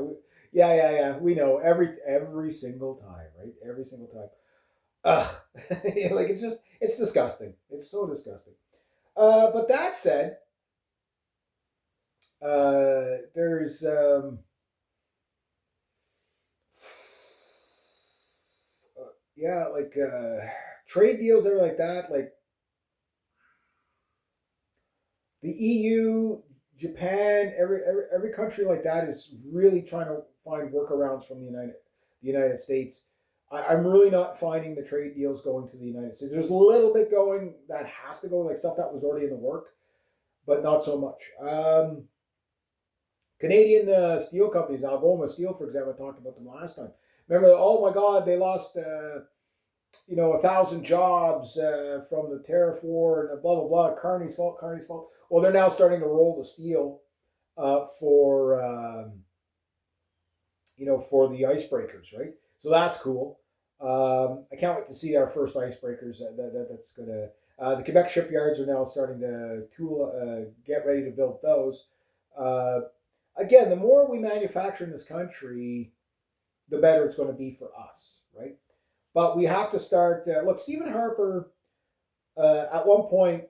We know every single time, right? Every single time. Like it's disgusting. It's so disgusting. But that said, there's like trade deals that are like that, like the EU, Japan, every country like that is really trying to find workarounds from the United States. I'm really not finding the trade deals going to the United States. There's a little bit going that has to go, like stuff that was already in the work, but not so much. Canadian steel companies, Algoma Steel, for example, I talked about them last time. Remember, oh my God, they lost 1,000 jobs from the tariff war and blah blah blah. Carney's fault, Carney's fault. Well, they're now starting to roll the steel for for the icebreakers, right? So that's cool. I can't wait to see our first icebreakers. That's gonna. The Quebec shipyards are now starting to get ready to build those. Uh, Again, the more we manufacture in this country, the better it's going to be for us, right? But we have to start. Look, Stephen Harper, at one point,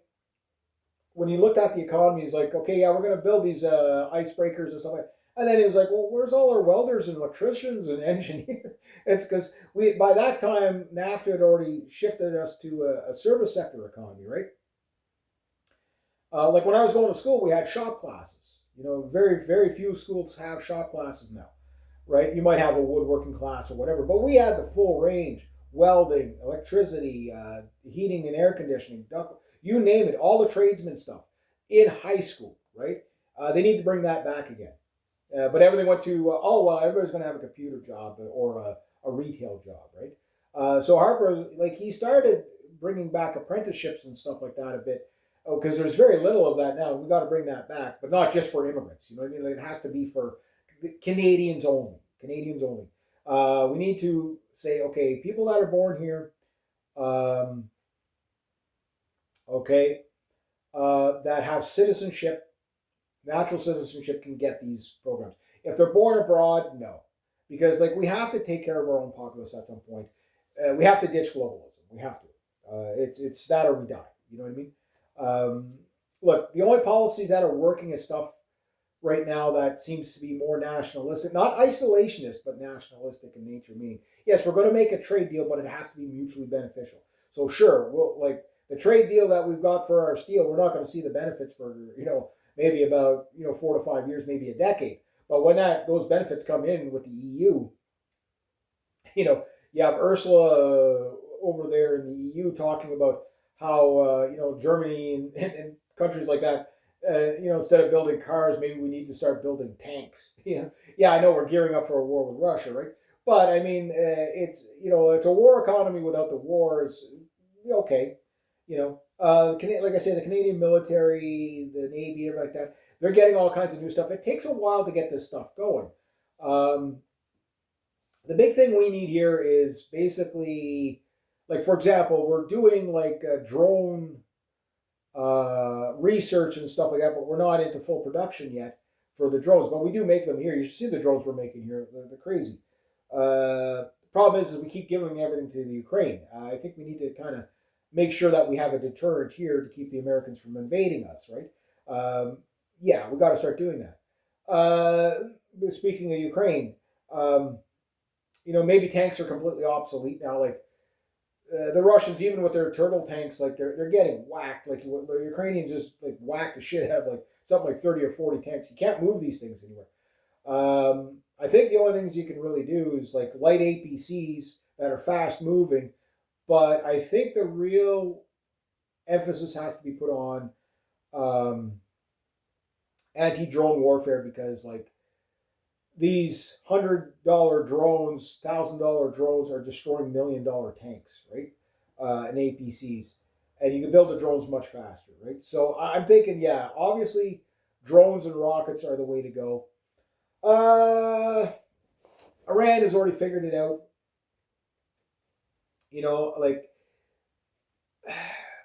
when he looked at the economy, he's like, okay, yeah, we're going to build these icebreakers and stuff like that. And then he was like, well, where's all our welders and electricians and engineers? It's because we by that time NAFTA had already shifted us to a service sector economy, right? Like when I was going to school, we had shop classes. Very very few schools have shop classes now, right? You might have a woodworking class or whatever, but we had the full range: welding, electricity, heating and air conditioning, you name it, all the tradesman stuff in high school, right? They need to bring that back again. But everything went to, oh, well, everybody's going to have a computer job or a retail job, right? So Harper, like, he started bringing back apprenticeships and stuff like that a bit. Oh, because there's very little of that now. We got to bring that back, but not just for immigrants. You know what I mean? Like, it has to be for Canadians only. Canadians only. We need to say, okay, people that are born here, um, okay, that have citizenship, natural citizenship, can get these programs. If they're born abroad, no, because like we have to take care of our own populace at some point. We have to ditch globalism. We have to. It's that or we die. You know what I mean? Um, Look, the only policies that are working is stuff right now that seems to be more nationalistic, not isolationist, but nationalistic in nature. Meaning, yes, we're going to make a trade deal, but it has to be mutually beneficial. So sure, we'll like the trade deal that we've got for our steel. We're not going to see the benefits for maybe about 4 to 5 years, maybe a decade. But when those benefits come in with the EU, you have Ursula over there in the EU talking about how Germany and countries like that, instead of building cars, maybe we need to start building tanks. Yeah, I know we're gearing up for a war with Russia, right? But I mean, it's a war economy without the war is okay. Like I said, the Canadian military, the Navy, everything like that, they're getting all kinds of new stuff. It takes a while to get this stuff going. Um, the big thing we need here is basically, like, for example, we're doing like drone research and stuff like that, but we're not into full production yet for the drones. But we do make them here. You should see the drones we're making here. They're crazy. Problem is we keep giving everything to the Ukraine. I think we need to kind of make sure that we have a deterrent here to keep the Americans from invading us, right? Yeah, we got to start doing that. Speaking of Ukraine, maybe tanks are completely obsolete now. Like the Russians, even with their turtle tanks, like they're getting whacked. Like the Ukrainians just like whack the shit out of like something like 30 or 40 tanks. You can't move these things anywhere. I think the only things you can really do is like light APCs that are fast moving. But I think the real emphasis has to be put on anti-drone warfare, because like these $100 drones, $1,000 drones are destroying $1 million tanks, right? And APCs, and you can build the drones much faster, right? So I'm thinking, yeah, obviously drones and rockets are the way to go. Iran has already figured it out.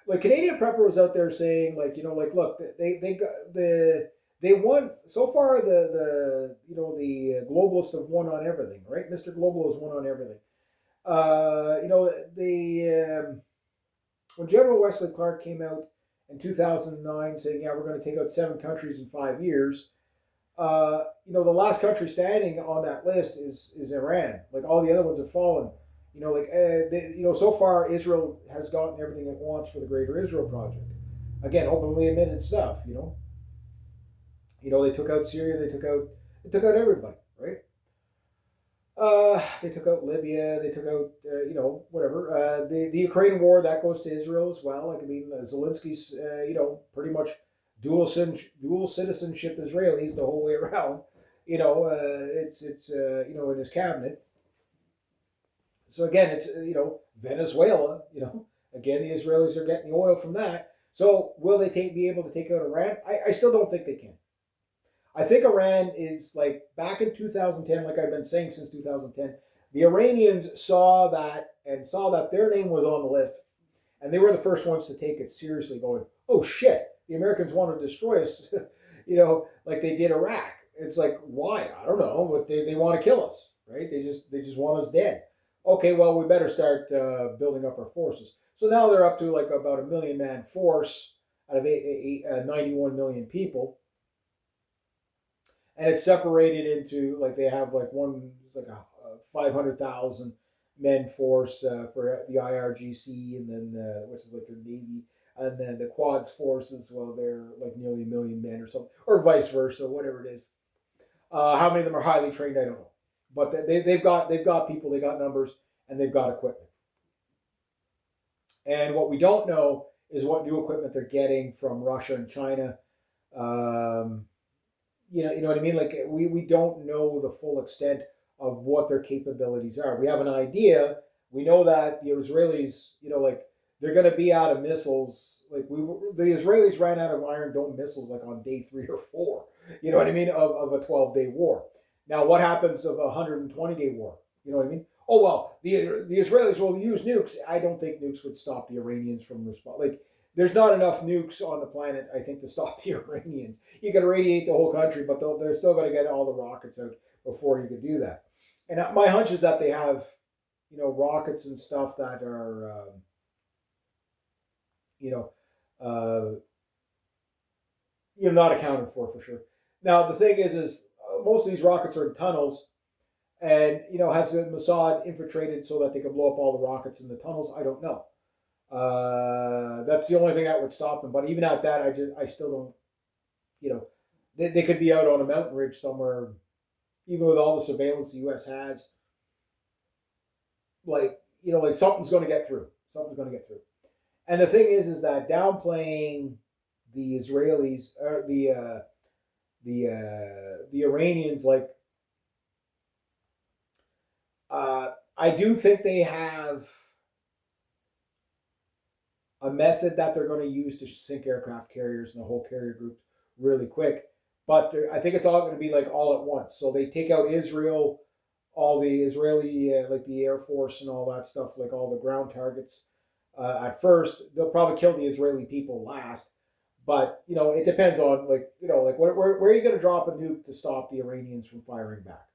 Like Canadian Prepper was out there saying, like, look, they got they won so far. The globalists have won on everything, right? Mr. Global has won on everything. When General Wesley Clark came out in 2009 saying, yeah, we're going to take out 7 countries in 5 years. The last country standing on that list is Iran. Like all the other ones have fallen. So far Israel has gotten everything it wants for the Greater Israel Project. Again, openly admitted stuff. They took out Syria. They took out everybody, right? They took out Libya. They took out, whatever. The Ukraine war that goes to Israel as well. Like I mean, Zelensky's, pretty much dual citizenship Israelis the whole way around. It's in his cabinet. So again, it's Venezuela. Again the Israelis are getting the oil from that. So will they be able to take out Iran? I still don't think they can. I think Iran is like back in 2010, like I've been saying since 2010, the Iranians saw that their name was on the list, and they were the first ones to take it seriously, going, "Oh shit, the Americans want to destroy us," like they did Iraq. It's like, why? I don't know, but they want to kill us, right? They just want us dead. Okay, well we better start building up our forces. So now they're up to like about a 1 million man force out of 91 million people, and it's separated into like they have like one it's like a 500,000 men force for the IRGC, and then which is like their navy, and then the Quads forces. Well, they're like nearly 1 million men or something, or vice versa, whatever it is. How many of them are highly trained? I don't know, but they've got people, they got numbers, and they've got equipment. And what we don't know is what new equipment they're getting from Russia and China. Um, you know what I mean? Like we don't know the full extent of what their capabilities are. We have an idea. We know that the Israelis, like they're going to be out of missiles. Like the Israelis ran out of Iron Dome missiles like on day 3 or 4. You know what I mean? Of a 12-day war. Now, what happens of a 120-day war? You know what I mean? Oh well, the Israelis will use nukes. I don't think nukes would stop the Iranians from responding. Like there's not enough nukes on the planet, I think, to stop the Iranians. You can irradiate the whole country, but they're still going to get all the rockets out before you could do that. And my hunch is that they have, rockets and stuff that are, you know, uh, not accounted for sure. Now the thing is most of these rockets are in tunnels, and has the Mossad infiltrated so that they can blow up all the rockets in the tunnels? I don't know. That's the only thing that would stop them. But even at that, I still don't. They could be out on a mountain ridge somewhere, even with all the surveillance the U.S. has. Like something's going to get through. Something's going to get through. And the thing is that downplaying the Israelis or the Iranians, like I do think they have a method that they're going to use to sink aircraft carriers and the whole carrier group really quick. But I think it's all going to be like all at once. So they take out Israel, all the Israeli, like the Air Force and all that stuff, like all the ground targets. At first, they'll probably kill the Israeli people last. But it depends on like where are you going to drop a nuke to stop the Iranians from firing back?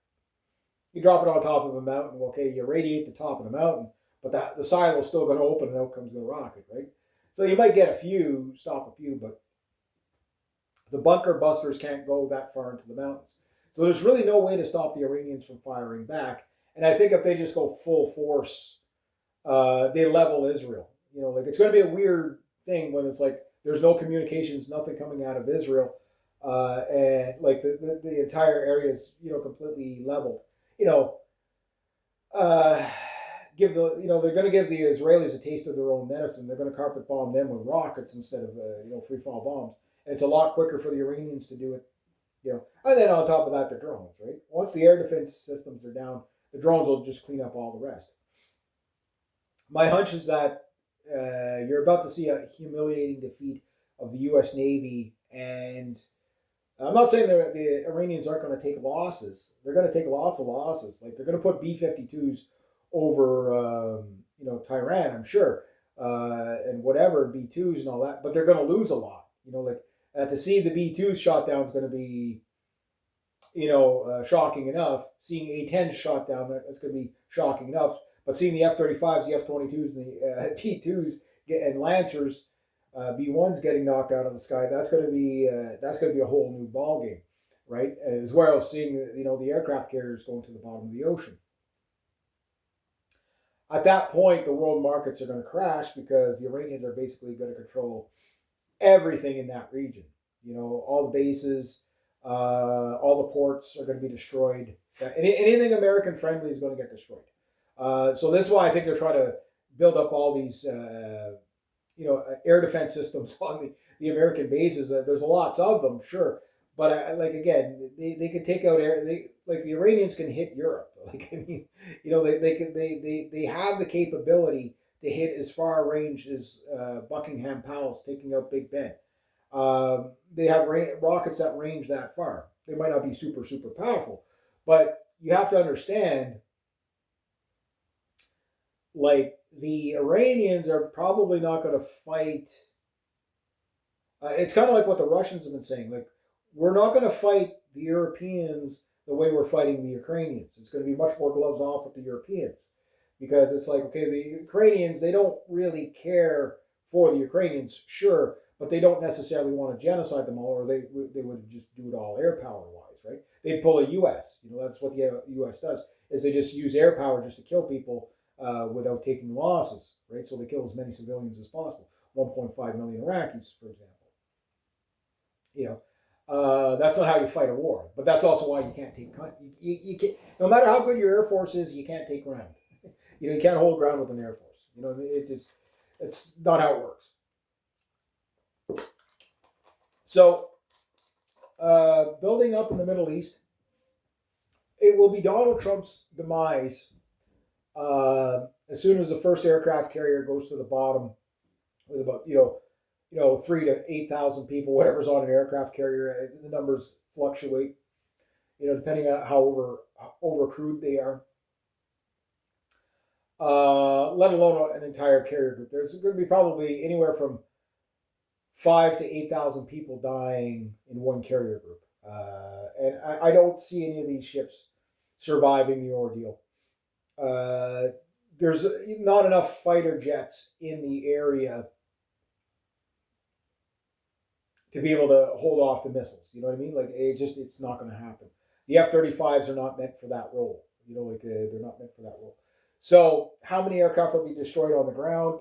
You drop it on top of a mountain. Okay, you radiate the top of the mountain, but the side will still going to open, and out comes the rocket, right? So you might get stop a few, but the bunker busters can't go that far into the mountains. So there's really no way to stop the Iranians from firing back. And I think if they just go full force, they level Israel. Like it's going to be a weird thing when it's like there's no communications, nothing coming out of Israel, and like the entire area is completely leveled. You know, uh, they're going to give the Israelis a taste of their own medicine. They're going to carpet bomb them with rockets instead of free fall bombs, and it's a lot quicker for the Iranians to do it. And then on top of that, the drones, right? Once the air defense systems are down, the drones will just clean up all the rest. My hunch is that you're about to see a humiliating defeat of the U.S. Navy, and I'm not saying the Iranians aren't going to take losses. They're going to take lots of losses. Like they're going to put B-52s over, Tehran, I'm sure, and whatever B-2s and all that. But they're going to lose a lot. To see the B-2s shot down is going to be, shocking enough. Seeing A-10s shot down, that's going to be shocking enough. But seeing the F-35s, the F-22s, and the B-2s and Lancers, B-1s getting knocked out of the sky, that's going to be a whole new ballgame, right? As well as seeing the aircraft carriers going to the bottom of the ocean. At that point, the world markets are going to crash because the Iranians are basically going to control everything in that region. All the bases, All the ports are going to be destroyed. Anything American friendly is going to get destroyed. So this is why I think they're trying to build up all these, air defense systems on the American bases. There's lots of them, sure, but like again, they can take out air. Like the Iranians can hit Europe. Like I mean, they have the capability to hit as far range as Buckingham Palace, taking out Big Ben. They have rockets that range that far. They might not be super powerful, but you have to understand, like the Iranians are probably not going to fight. It's kind of like what the Russians have been saying. Like we're not going to fight the Europeans the way we're fighting the Ukrainians. It's going to be much more gloves off with the Europeans because it's like, okay, the Ukrainians, they don't really care for the Ukrainians, sure, but they don't necessarily want to genocide them all, or they would just do it all air power wise, right? They'd pull a U.S. That's what the U.S. does, is they just use air power just to kill people without taking losses, right? So they kill as many civilians as possible. 1.5 million Iraqis, for example. That's not how you fight a war, but that's also why you can't take you can't, no matter how good your air force is, you can't take ground. You can't hold ground with an air force. It's not how it works. So, building up in the Middle East, it will be Donald Trump's demise as soon as the first aircraft carrier goes to the bottom with about 3 to 8,000 people, whatever's on an aircraft carrier. The numbers fluctuate, depending on how overcrewed they are. Let alone an entire carrier group. There's going to be probably anywhere from 5 to 8,000 people dying in one carrier group, and I don't see any of these ships surviving the ordeal. There's not enough fighter jets in the area to be able to hold off the missiles. You know what I mean? Like it's not going to happen. The F-35s are not meant for that role. They're not meant for that role. So how many aircraft will be destroyed on the ground?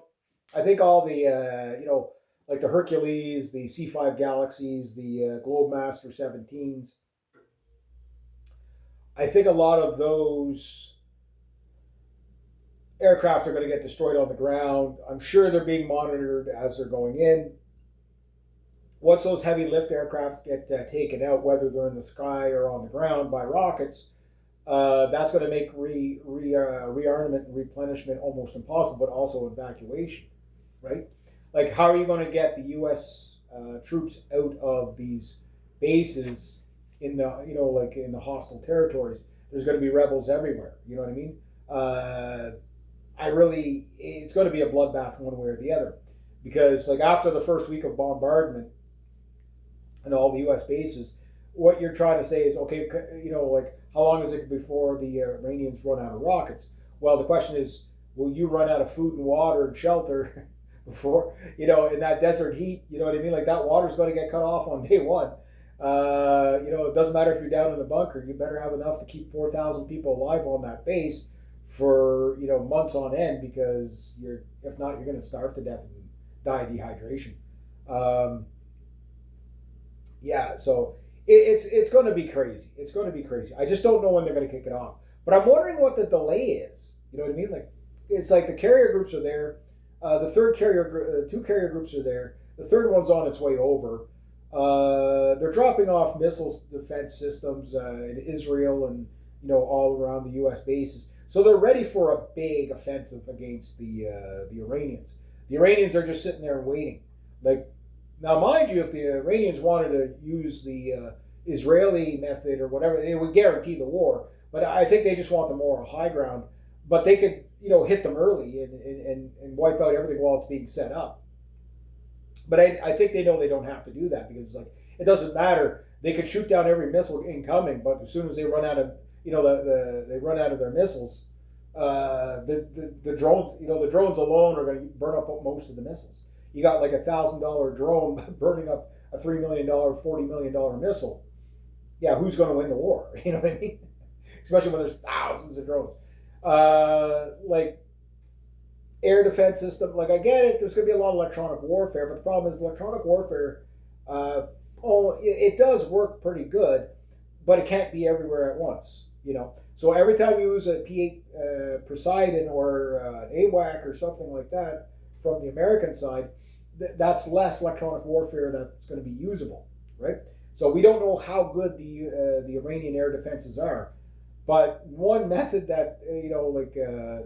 I think all the like the Hercules, the C-5 Galaxies, the Globemaster 17s. I think a lot of those aircraft are going to get destroyed on the ground. I'm sure they're being monitored as they're going in. Once those heavy lift aircraft get taken out, whether they're in the sky or on the ground by rockets, that's going to make rearmament and replenishment almost impossible, but also evacuation, right? Like, how are you going to get the U.S. Troops out of these bases in the in the hostile territories? There's going to be rebels everywhere. You know what I mean? It's going to be a bloodbath one way or the other, because like after the first week of bombardment and all the U.S. bases, what you're trying to say is, okay, like how long is it before the Iranians run out of rockets? Well, the question is, will you run out of food and water and shelter before, in that desert heat? You know what I mean? Like that water's going to get cut off on day one. It doesn't matter if you're down in the bunker. You better have enough to keep 4,000 people alive on that base for months on end, because if not, you're going to starve to death and die of dehydration. So it's going to be crazy. It's going to be crazy. I just don't know when they're going to kick it off. But I'm wondering what the delay is. You know what I mean? Like it's like the carrier groups are there. The two carrier groups are there. The third one's on its way over. They're dropping off missiles defense systems in Israel and all around the U.S. bases. So they're ready for a big offensive against the Iranians. The Iranians are just sitting there waiting. Like now, mind you, if the Iranians wanted to use the Israeli method or whatever, it would guarantee the war. But I think they just want the moral high ground. But they could hit them early and wipe out everything while it's being set up. But I think they know they don't have to do that, because it's like it doesn't matter. They could shoot down every missile incoming, but as soon as they run out of they run out of their missiles, the drones the drones alone are going to burn up most of the missiles. You got like $1,000 drone burning up a $3 million, $40 million missile. Yeah, who's going to win the war? You know what I mean? Especially when there's thousands of drones. Like air defense system. Like I get it. There's going to be a lot of electronic warfare, but the problem is electronic warfare Oh, it does work pretty good, but it can't be everywhere at once. So every time you use a P8 Poseidon or an AWAC or something like that from the American side, that's less electronic warfare that's going to be usable, right? So we don't know how good the Iranian air defenses are, but one method that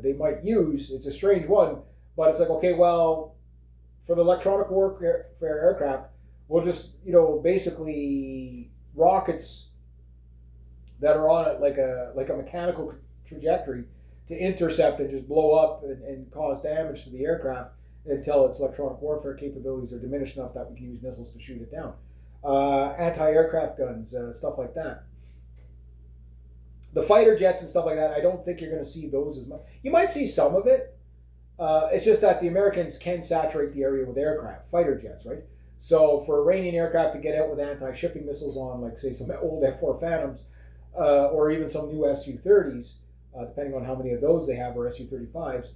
they might use, it's a strange one, but it's like, okay, well, for the electronic warfare aircraft, we'll just basically rockets that are on it like a mechanical trajectory to intercept and just blow up and cause damage to the aircraft until its electronic warfare capabilities are diminished enough that we can use missiles to shoot it down. Anti-aircraft guns, stuff like that. The fighter jets and stuff like that, I don't think you're going to see those as much. You might see some of it. It's just that the Americans can saturate the area with aircraft, fighter jets, right? So for Iranian aircraft to get out with anti-shipping missiles on, like say some old F-4 Phantoms, or even some new Su-30s, depending on how many of those they have, or Su-35s,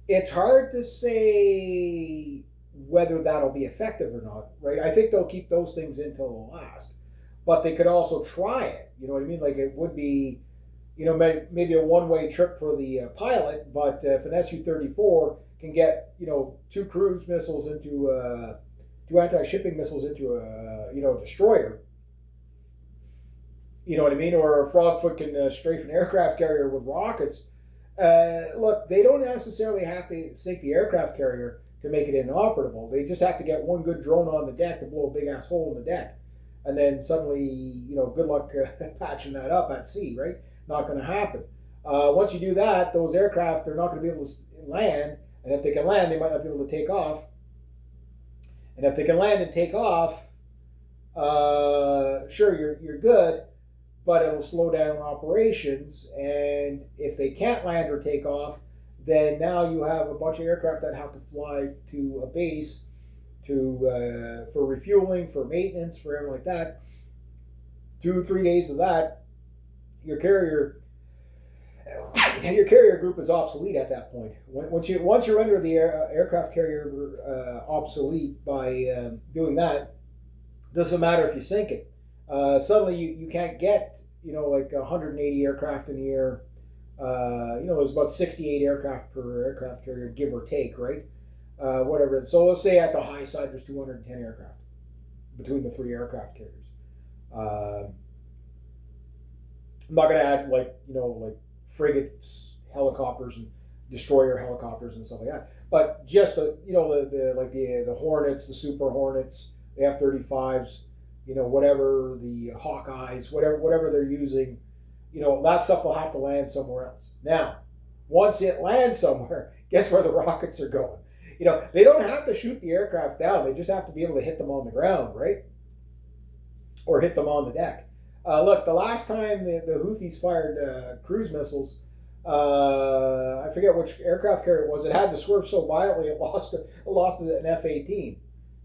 it's hard to say whether that'll be effective or not, right? I think they'll keep those things until the last, but they could also try it. You know what I mean? Like it would be, maybe a one-way trip for the pilot, but if an Su-34 can get, two cruise missiles into two anti-shipping missiles into a destroyer, you know what I mean, or a Frogfoot can strafe an aircraft carrier with rockets. Look, they don't necessarily have to sink the aircraft carrier to make it inoperable. They just have to get one good drone on the deck to blow a big ass hole in the deck, and then suddenly, good luck patching that up at sea, right? Not going to happen. Once you do that, those aircraft, they're not going to be able to land, and if they can land, they might not be able to take off. And if they can land and take off, sure, you're good, but it'll slow down operations. And if they can't land or take off, then now you have a bunch of aircraft that have to fly to a base for refueling, for maintenance, for everything like that. 2-3 days of that, your carrier group is obsolete at that point. Once you're under the aircraft carrier obsolete by doing that, doesn't matter if you sink it. Suddenly you can't get like 180 aircraft in the air. There's about 68 aircraft per aircraft carrier, give or take, right? Whatever. So let's say at the high side there's 210 aircraft between the three aircraft carriers. I'm not going to add like frigates, helicopters, and destroyer helicopters and stuff like that. But just the Hornets, the Super Hornets, the F-35s, whatever, the Hawkeyes, whatever they're using, that stuff will have to land somewhere else. Now, once it lands somewhere, guess where the rockets are going? They don't have to shoot the aircraft down. They just have to be able to hit them on the ground, right? Or hit them on the deck. Look, the last time the Houthis fired cruise missiles, I forget which aircraft carrier it was. It had to swerve so violently it lost an F-18.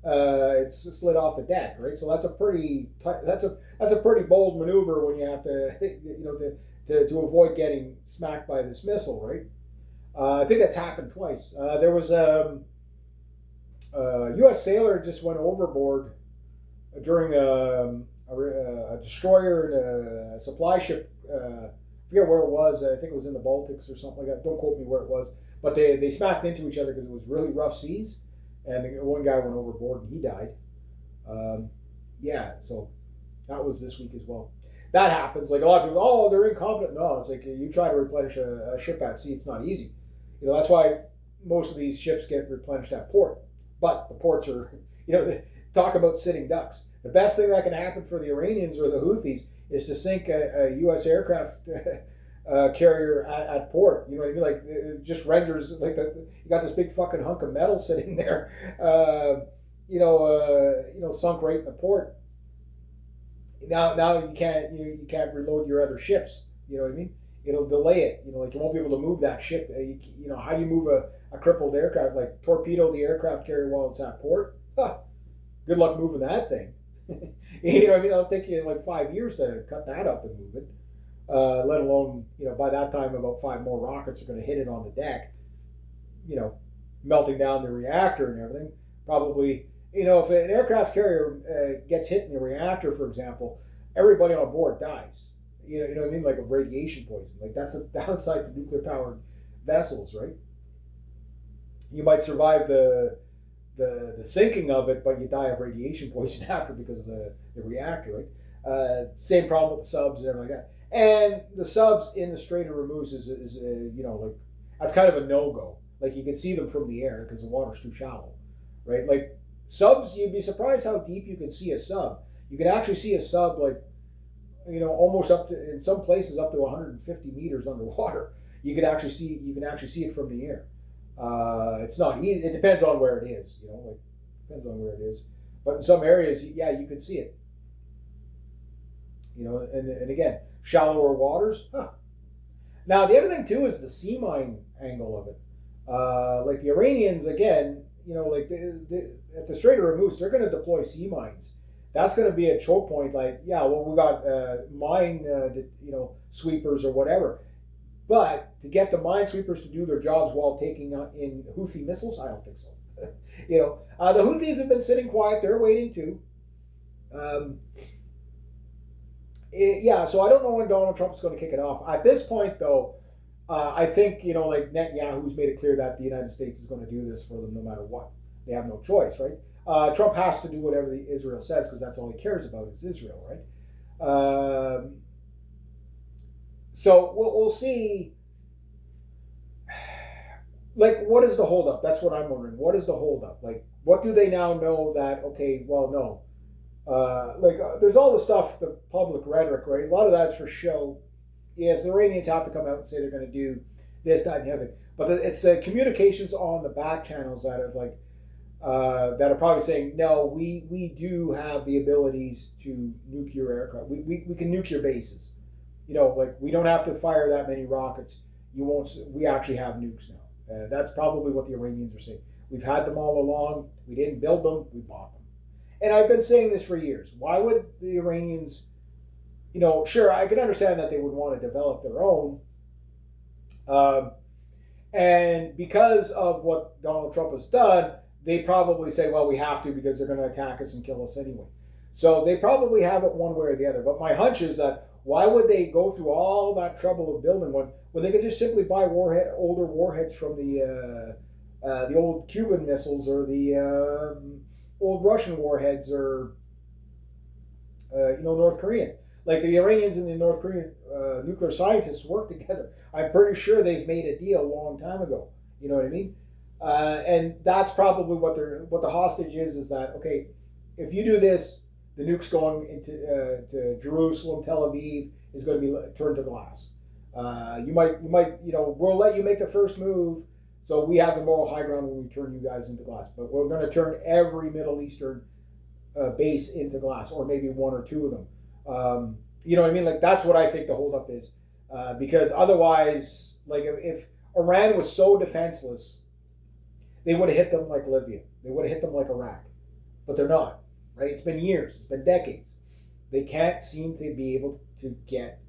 It slid off the deck, right? So that's a pretty bold maneuver when you have to to avoid getting smacked by this missile, right? I think that's happened twice. There was a U.S. sailor just went overboard during a destroyer and a supply ship. I forget where it was. I think it was in the Baltics or something like that. Don't quote me where it was. But they smacked into each other because it was really rough seas. And one guy went overboard and he died. So that was this week as well. That happens. Like a lot of people, oh, they're incompetent. No, it's like you try to replenish a ship at sea. It's not easy. That's why most of these ships get replenished at port. But the ports are, talk about sitting ducks. The best thing that can happen for the Iranians or the Houthis is to sink a U.S. aircraft carrier at port. You know what I mean? Like it just renders like you got this big fucking hunk of metal sitting there, sunk right in the port. Now you can't reload your other ships. You know what I mean? It'll delay it. Like you won't be able to move that ship. How do you move a crippled aircraft? Like torpedo the aircraft carrier while it's at port? Huh. Good luck moving that thing. You know what I mean? It'll take you like 5 years to cut that up and move it. Let alone, by that time about 5 more rockets are going to hit it on the deck, melting down the reactor and everything. Probably if an aircraft carrier gets hit in the reactor, for example, everybody on board dies. You know what I mean? Like a radiation poison. Like that's a downside to nuclear powered vessels, right? You might survive the sinking of it, but you die of radiation poison after because of the reactor, right? Same problem with the subs and everything like that. And the subs in the Strait of Hormuz is like that's kind of a no go. Like you can see them from the air because the water's too shallow, right? Like subs, you'd be surprised how deep you can see a sub. You can actually see a sub like almost up to in some places up to 150 meters underwater. You can actually see it from the air. It's not easy. It depends on where it is. Like depends on where it is. But in some areas, yeah, you can see it. And again, shallower waters. Huh. Now the other thing too is the sea mine angle of it. Like the Iranians again, like at the Strait of Hormuz, they're going to deploy sea mines. That's going to be a choke point. Like, yeah, well, we got mine, sweepers or whatever. But to get the minesweepers to do their jobs while taking in Houthi missiles, I don't think so. The Houthis have been sitting quiet; they're waiting too. So I don't know when Donald Trump is going to kick it off. At this point, though, I think like Netanyahu's made it clear that the United States is going to do this for them no matter what. They have no choice, right? Trump has to do whatever Israel says because that's all he cares about is Israel, right? So we'll see. Like, what is the holdup? That's what I'm wondering. What is the holdup? Like, what do they now know that? Okay, well, no. There's all the stuff, the public rhetoric, right? A lot of that's for show. Yes, the Iranians have to come out and say they're going to do this, that, and the other thing. But it's the communications on the back channels that are probably saying, no, we do have the abilities to nuke your aircraft. We can nuke your bases. We don't have to fire that many rockets. We actually have nukes now. That's probably what the Iranians are saying. We've had them all along. We didn't build them. We bought them. And I've been saying this for years. Why would the Iranians, sure, I can understand that they would want to develop their own. And because of what Donald Trump has done, they probably say, well, we have to because they're going to attack us and kill us anyway. So they probably have it one way or the other. But my hunch is that why would they go through all that trouble of building one when they could just simply buy older warheads from the old Cuban missiles or the old Russian warheads or North Korean? Like the Iranians and the North Korean nuclear scientists work together. I'm pretty sure they've made a deal a long time ago. You know what I mean? And that's probably what the hostage is that okay, if you do this, the nuke's going into to Jerusalem, Tel Aviv is going to be turned to glass. You might, we'll let you make the first move, so we have the moral high ground when we turn you guys into glass. But we're going to turn every Middle Eastern base into glass, or maybe one or two of them. You know what I mean? Like that's what I think the holdup is, because otherwise, like if Iran was so defenseless, they would have hit them like Libya. They would have hit them like Iraq, but they're not. Right? It's been years. It's been decades. They can't seem to be able to get,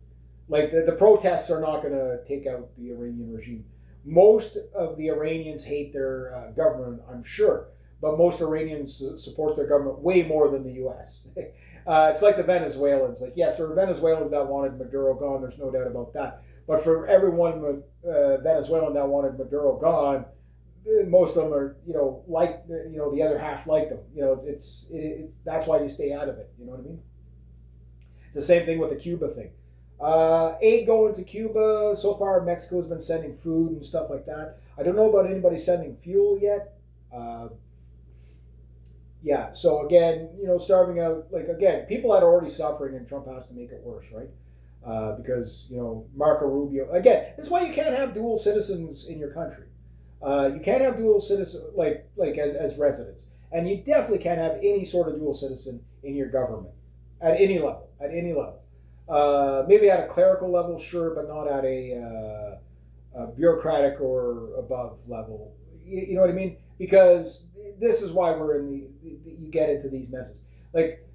like the protests are not going to take out the Iranian regime. Most of the Iranians hate their government, I'm sure, but most Iranians support their government way more than the U.S. It's like the Venezuelans. Like, yes, there are Venezuelans that wanted Maduro gone. There's no doubt about that. But for everyone Venezuelan that wanted Maduro gone, most of them are, the other half like them. It's that's why you stay out of it. You know what I mean? It's the same thing with the Cuba thing. Aid going to Cuba. So far, Mexico's been sending food and stuff like that. I don't know about anybody sending fuel yet. So again, starving out, like again, people that are already suffering and Trump has to make it worse, right? Because, Marco Rubio, again, that's why you can't have dual citizens in your country. You can't have dual citizen like as residents, and you definitely can't have any sort of dual citizen in your government at any level. Maybe at a clerical level, sure, but not at a bureaucratic or above level. You know what I mean? Because this is why we're in you get into these messes. Like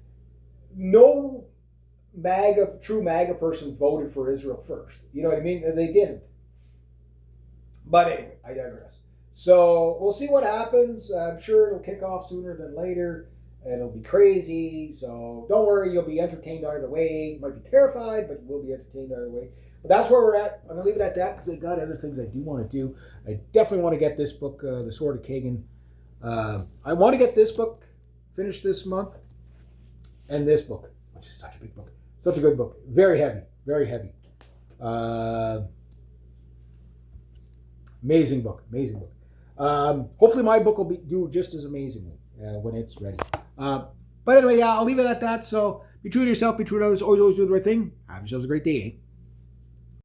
no true MAGA person voted for Israel first. You know what I mean? They didn't. But anyway, I digress. So we'll see what happens. I'm sure it'll kick off sooner than later. It'll be crazy. So don't worry, you'll be entertained either way. You might be terrified, but you will be entertained either way. But that's where we're at. I'm going to leave it at that because I got other things I do want to do. I definitely want to get this book, The Sword of Kagan. I want to get this book finished this month and this book, which is such a big book. Such a good book. Very heavy. Very heavy. Amazing book. Amazing book. Hopefully my book will do just as amazingly when it's ready. But anyway, yeah, I'll leave it at that. So be true to yourself, be true to others, always do the right thing. Have yourselves a great day.